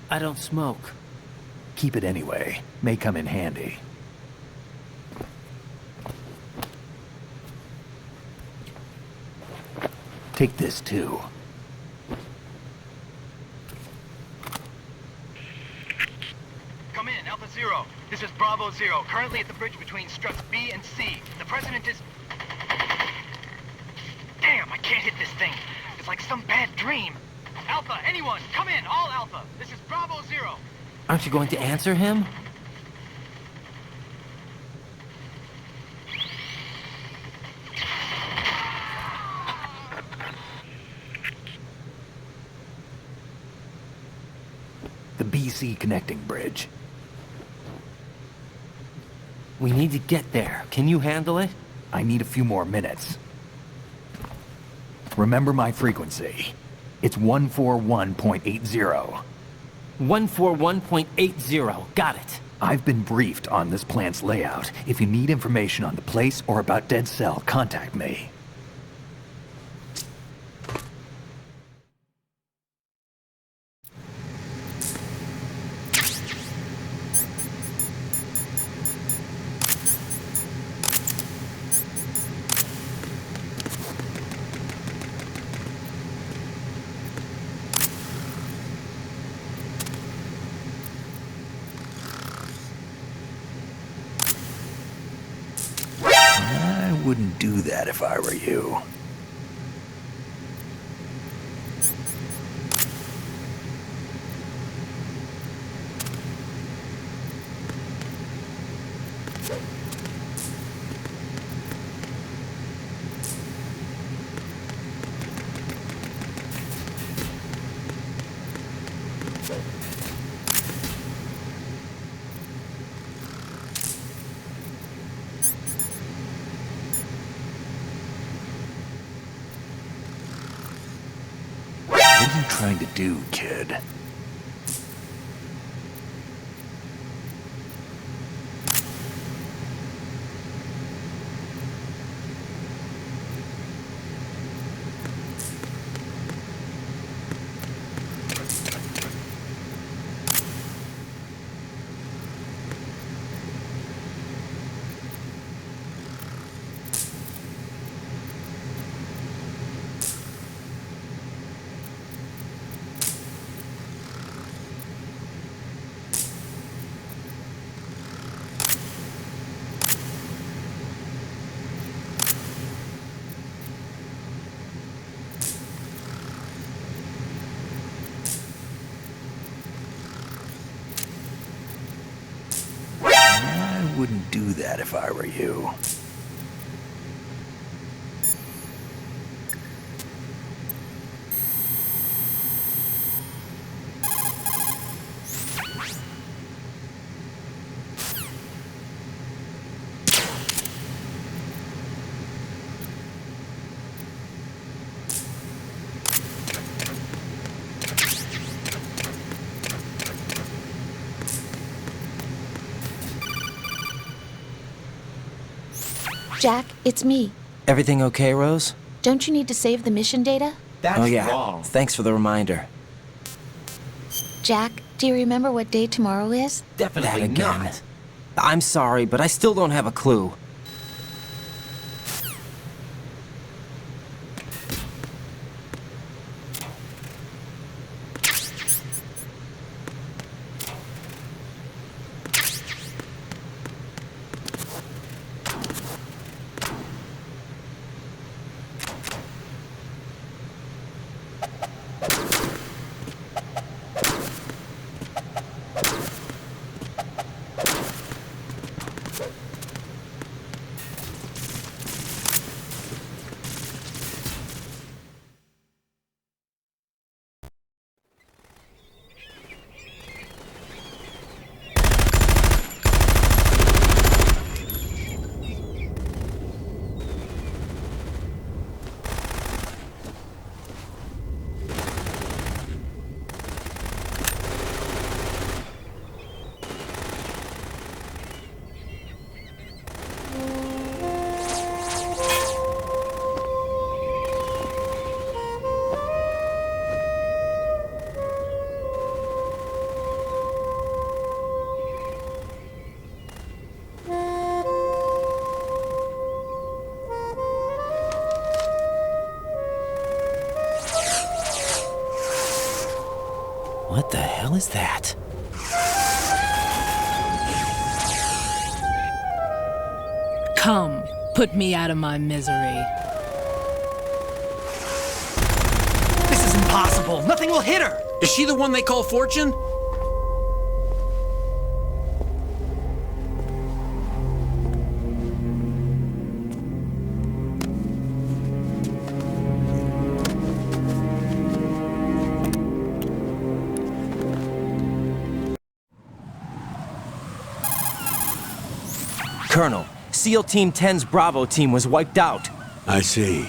I don't smoke. Keep it anyway. May come in handy. Take this too. Come in, Alpha Zero. This is Bravo Zero, currently at the bridge between struts B and C. The President is... Damn, I can't hit this thing. It's like some bad dream. Alpha, anyone, come in, all Alpha. This is Bravo 0. Aren't you going to answer him? The BC connecting bridge. We need to get there. Can you handle it? I need a few more minutes. Remember my frequency. It's 141.80. 141.80. Got it. I've been briefed on this plant's layout. If you need information on the place or about Dead Cell, contact me. I wouldn't do that if I were you. What are you trying to do, kid? I wouldn't do that if I were you. Jack, it's me. Everything okay, Rose? Don't you need to save the mission data? Oh yeah, thanks for the reminder. Jack, do you remember what day tomorrow is? Definitely not. I'm sorry, but I still don't have a clue. What the hell is that? Come, put me out of my misery. This isn't impossible. Nothing will hit her. Is she the one they call Fortune? Colonel, SEAL Team 10's Bravo team was wiped out. I see.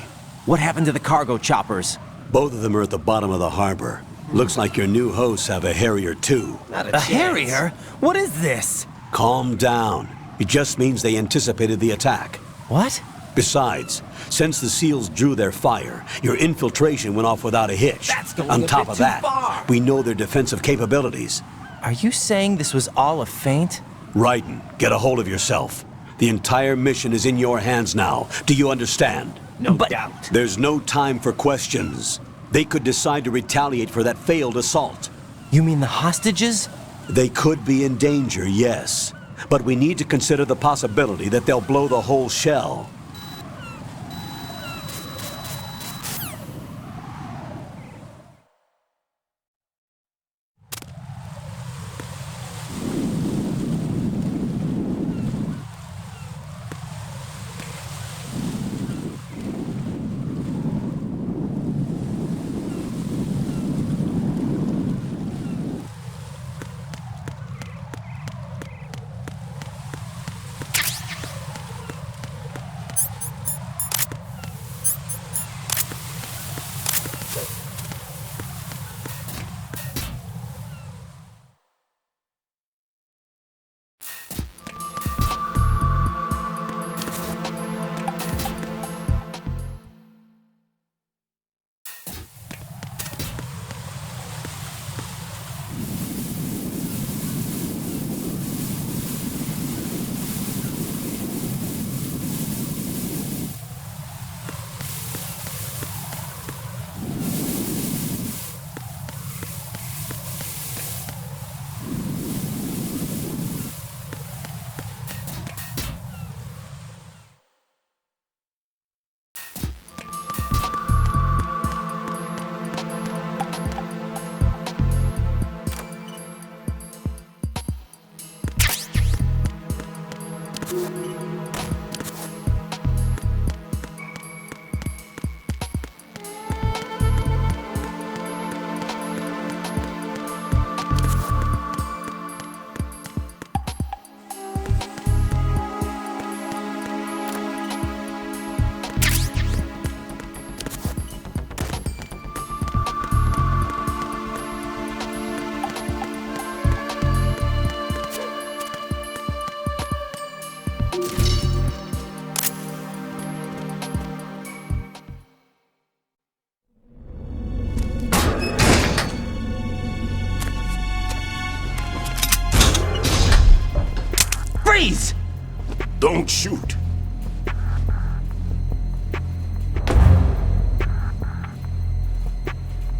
What happened to the cargo choppers? Both of them are at the bottom of the harbor. Looks like your new hosts have a Harrier too. A Harrier? What is this? Calm down. It just means they anticipated the attack. What? Besides, since the SEALs drew their fire, your infiltration went off without a hitch. That's going On a top bit of too that, far. we know their defensive capabilities. Are you saying this was all a feint? Raiden, get a hold of yourself. The entire mission is in your hands now. Do you understand? No doubt. There's no time for questions. They could decide to retaliate for that failed assault. You mean the hostages? They could be in danger, yes. But we need to consider the possibility that they'll blow the whole shell. Freeze! Don't shoot.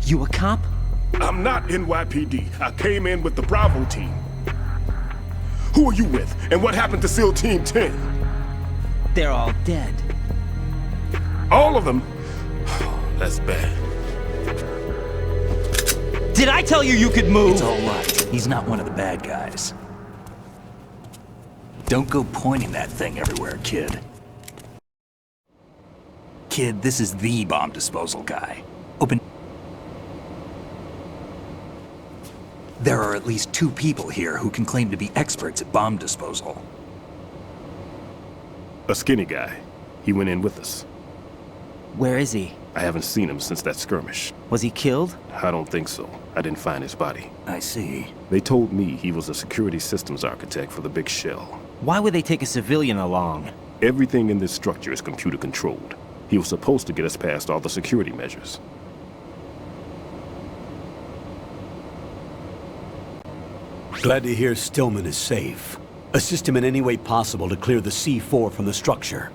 You a cop? I'm not NYPD. I came in with the Bravo team. Who are you with? And what happened to SEAL Team 10? They're all dead. All of them? That's bad. Did I tell you you could move? It's all right. He's not one of the bad guys. Don't go pointing that thing everywhere, kid. Kid, this is the bomb disposal guy. Open... There are at least 2 people here who can claim to be experts at bomb disposal. A skinny guy. He went in with us. Where is he? I haven't seen him since that skirmish. Was he killed? I don't think so. I didn't find his body. I see. They told me he was a security systems architect for the big shell. Why would they take a civilian along? Everything in this structure is computer controlled. He was supposed to get us past all the security measures. Glad to hear Stillman is safe. Assist him in any way possible to clear the C4 from the structure.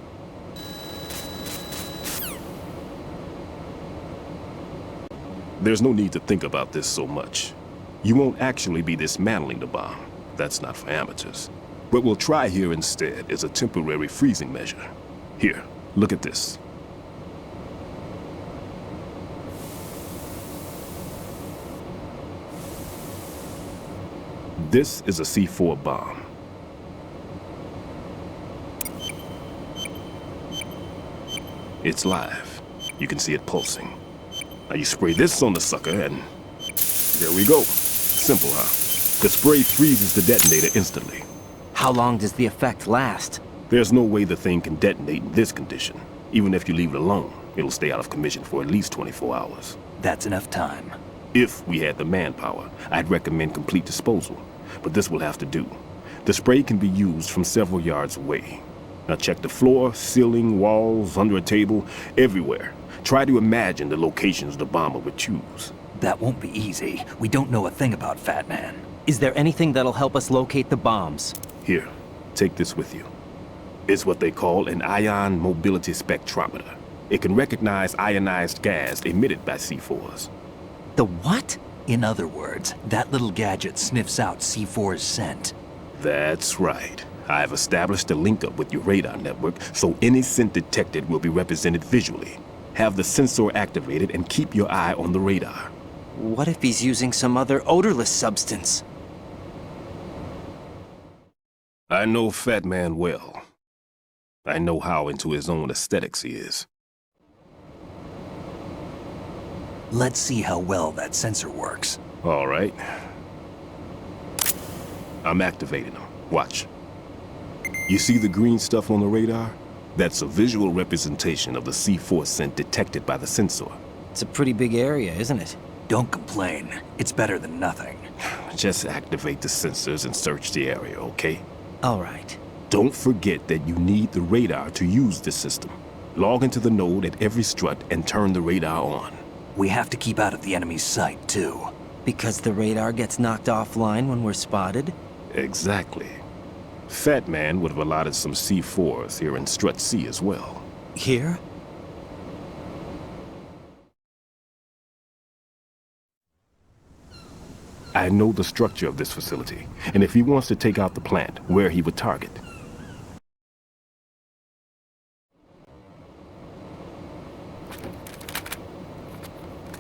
There's no need to think about this so much. You won't actually be dismantling the bomb. That's not for amateurs. What we'll try here instead is a temporary freezing measure. Here, look at this. This is a C4 bomb. It's live. You can see it pulsing. Now you spray this on the sucker and there we go. Simple, huh? The spray freezes the detonator instantly. How long does the effect last? There's no way the thing can detonate in this condition. Even if you leave it alone, it'll stay out of commission for at least 24 hours. That's enough time. If we had the manpower, I'd recommend complete disposal. But this will have to do. The spray can be used from several yards away. Now check the floor, ceiling, walls, under a table, everywhere. Try to imagine the locations the bomber would choose. That won't be easy. We don't know a thing about Fat Man. Is there anything that'll help us locate the bombs? Here, take this with you. It's what they call an ion mobility spectrometer. It can recognize ionized gas emitted by C4s. The what? In other words, that little gadget sniffs out C4's scent. That's right. I've established a link-up with your radar network, so any scent detected will be represented visually. Have the sensor activated and keep your eye on the radar. What if he's using some other odorless substance? I know Fat Man well. I know how into his own aesthetics he is. Let's see how well that sensor works. All right. I'm activating them. Watch. You see the green stuff on the radar? That's a visual representation of the C4 scent detected by the sensor. It's a pretty big area, isn't it? Don't complain. It's better than nothing. Just activate the sensors and search the area, okay? All right. Don't forget that you need the radar to use this system. Log into the node at every strut and turn the radar on. We have to keep out of the enemy's sight, too. Because the radar gets knocked offline when we're spotted? Exactly. Fat Man would have allotted some C4s here in Strut C as well. Here? I know the structure of this facility, and if he wants to take out the plant, where he would target.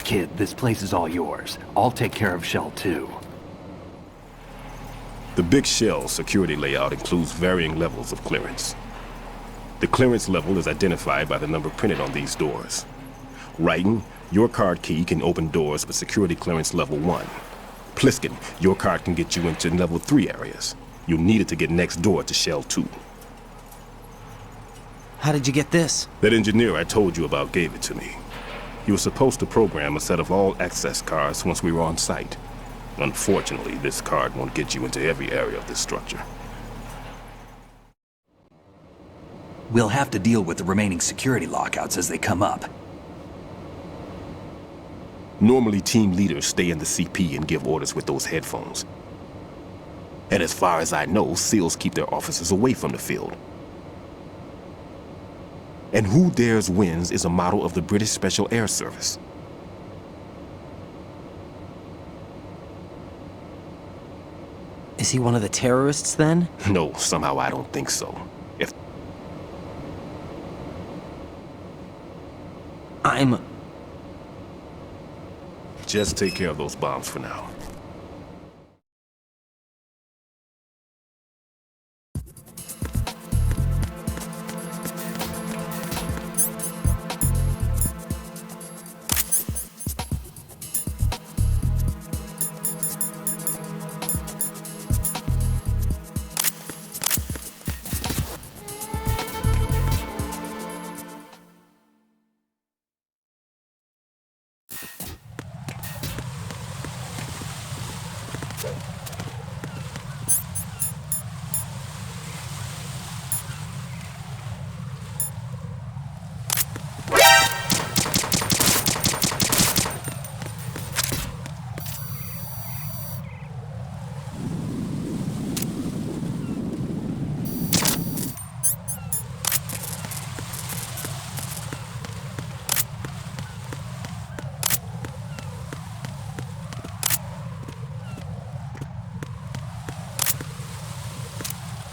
Kid, this place is all yours. I'll take care of Shell 2. The Big Shell security layout includes varying levels of clearance. The clearance level is identified by the number printed on these doors. Writing, your card key can open doors with security clearance level 1. Pliskin, your card can get you into level 3 areas. You'll need it to get next door to Shell 2. How did you get this? That engineer I told you about gave it to me. He was supposed to program a set of all access cards once we were on site. Unfortunately, this card won't get you into every area of this structure. We'll have to deal with the remaining security lockouts as they come up. Normally, team leaders stay in the CP and give orders with those headphones. And as far as I know, SEALs keep their officers away from the field. And who dares wins is a motto of the British Special Air Service. Is he one of the terrorists, then? No, somehow I don't think so. If... Just take care of those bombs for now.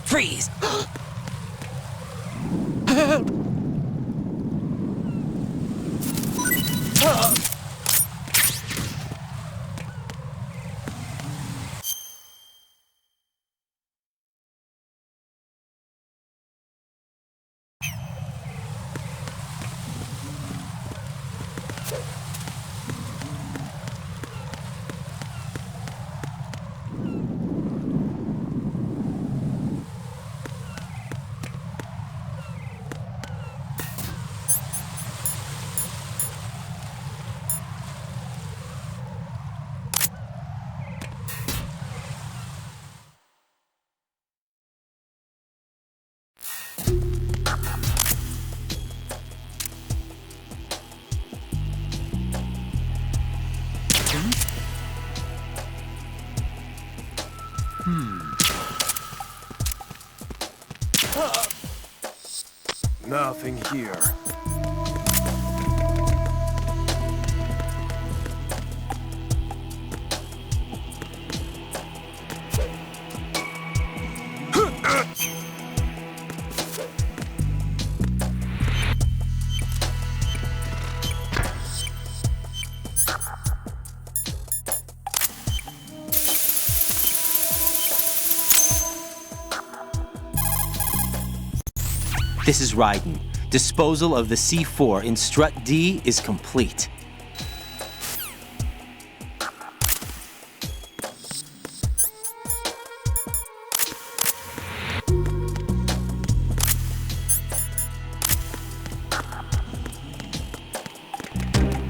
Freeze! Nothing here. This is Raiden. Disposal of the C4 in Strut D is complete.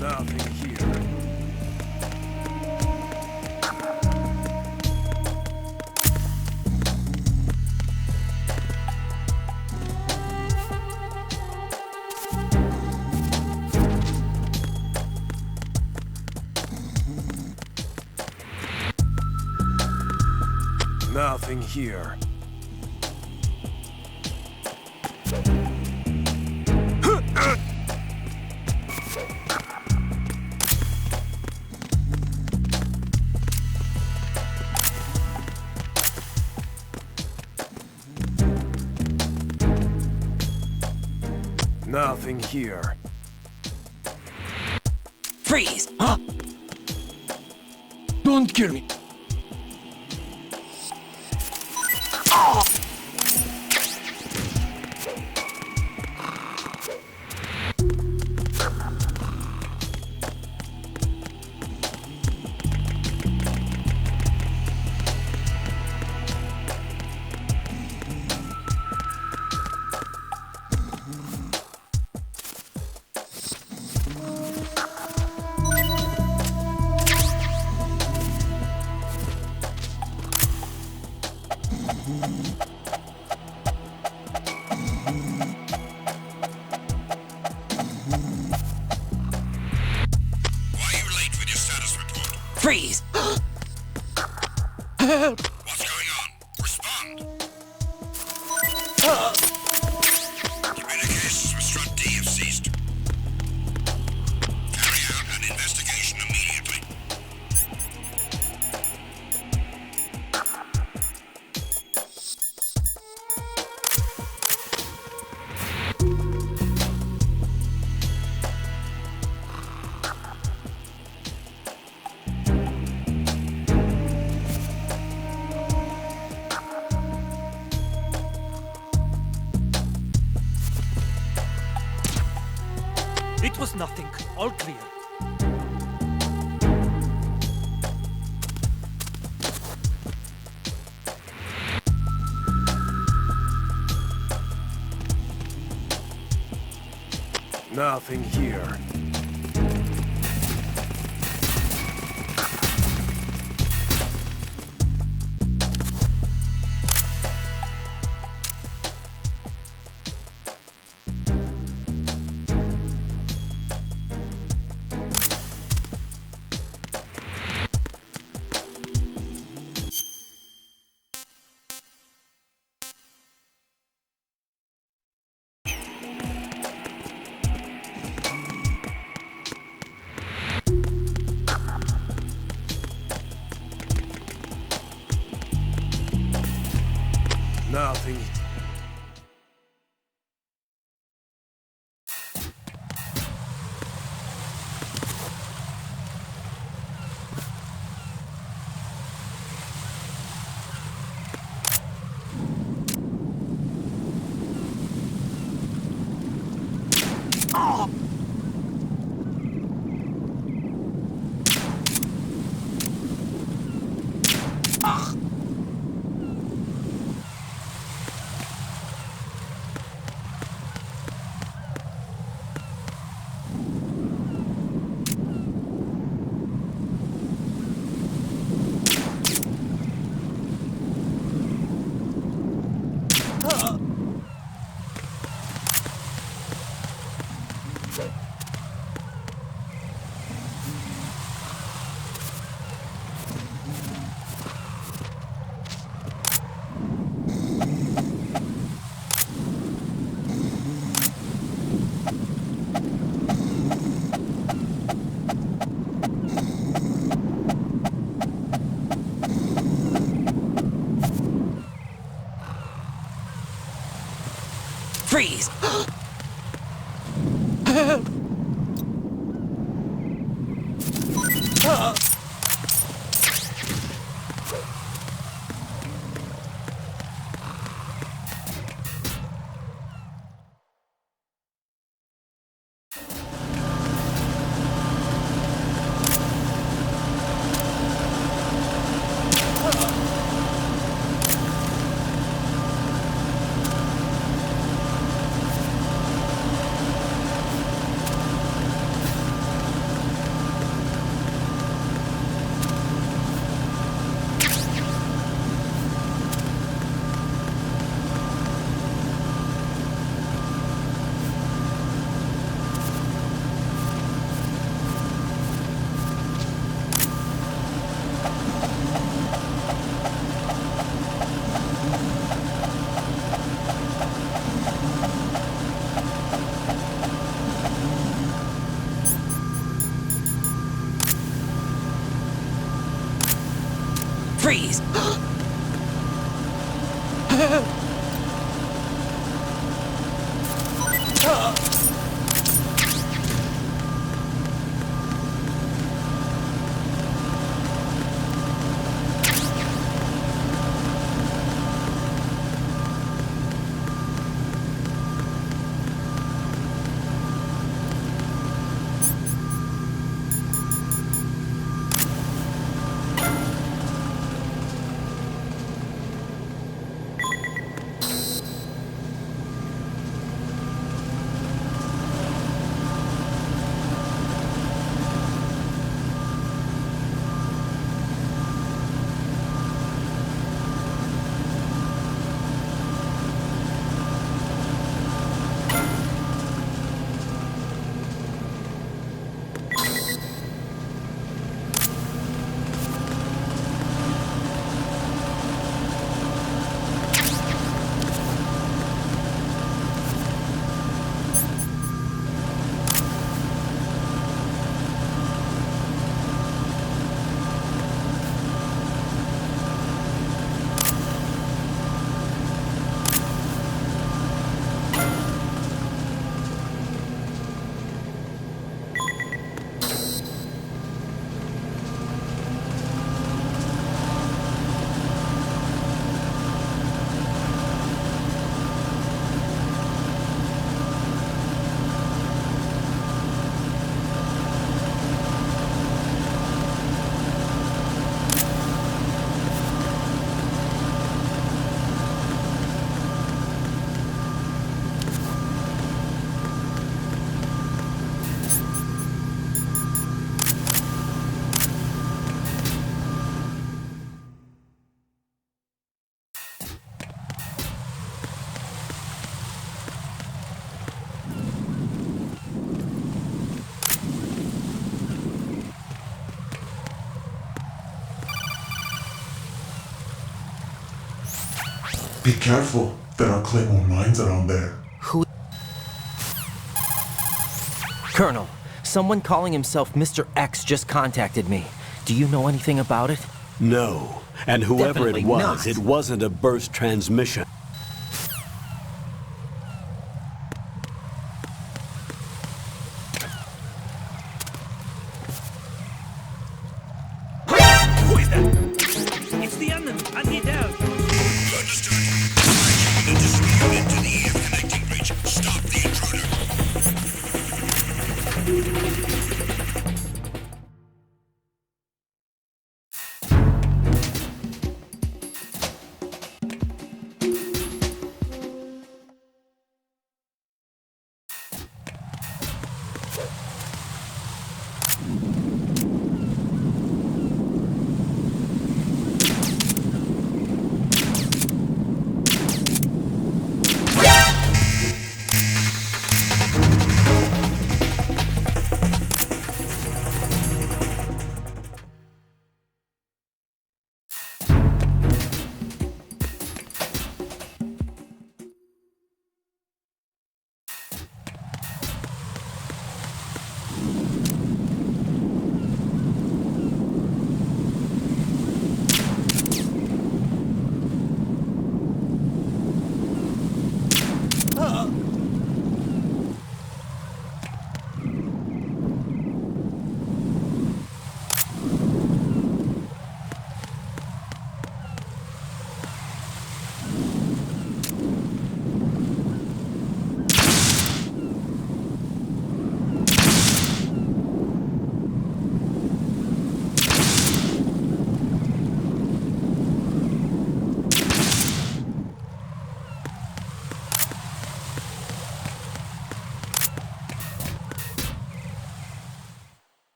Nothing here. Nothing here. Nothing here. Freeze! Huh? Don't kill me. Freeze! Help! What's going on? Respond! Communications with Strut D have ceased. Carry out an investigation immediately. It was nothing. All clear. Nothing here. Nothing. Freeze! Freeze! Be careful, there are Claymore mines around there. Colonel, someone calling himself Mr. X just contacted me. Do you know anything about it? No. And whoever Definitely it was, not. it wasn't a burst transmission. Who is that? It's the enemy. Anti-Del. Understood. Unit to speed into the EF connecting bridge. Stop the intruder.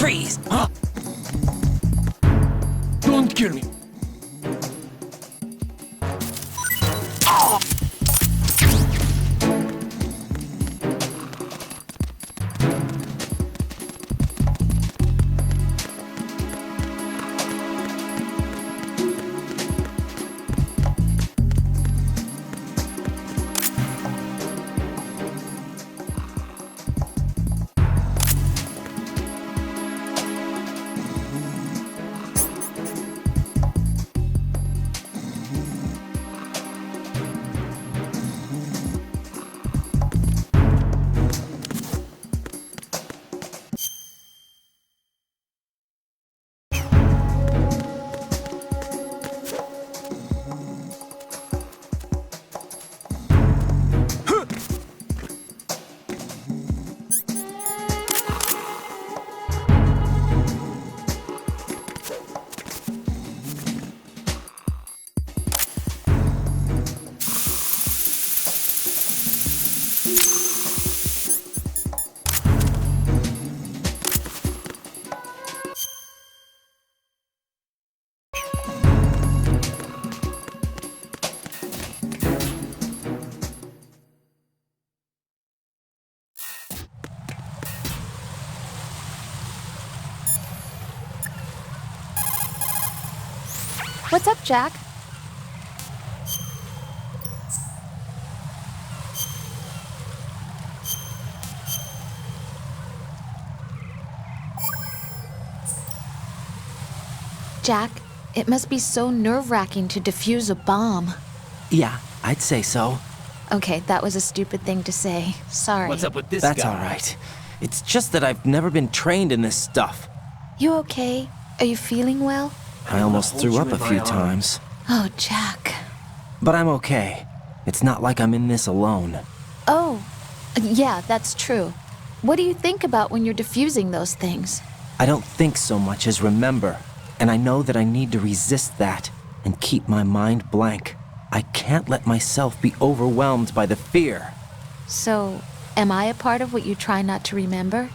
Freeze! Don't kill me. What's up, Jack? Jack, it must be so nerve-wracking to defuse a bomb. Yeah, I'd say so. Okay, that was a stupid thing to say. Sorry. What's up with this guy? That's all right. It's just that I've never been trained in this stuff. You okay? Are you feeling well? I almost threw up a few times. Oh, Jack. But I'm okay. It's not like I'm in this alone. Oh, yeah, that's true. What do you think about when you're defusing those things? I don't think so much as remember. And I know that I need to resist that and keep my mind blank. I can't let myself be overwhelmed by the fear. So, am I a part of what you try not to remember?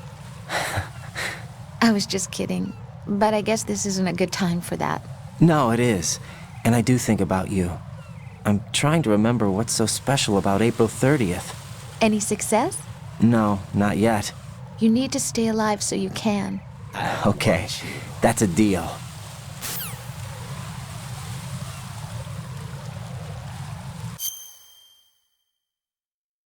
I was just kidding. But I guess this isn't a good time for that. No, it is. And I do think about you. I'm trying to remember what's so special about April 30th. Any success? No, not yet. You need to stay alive so you can. Okay, that's a deal.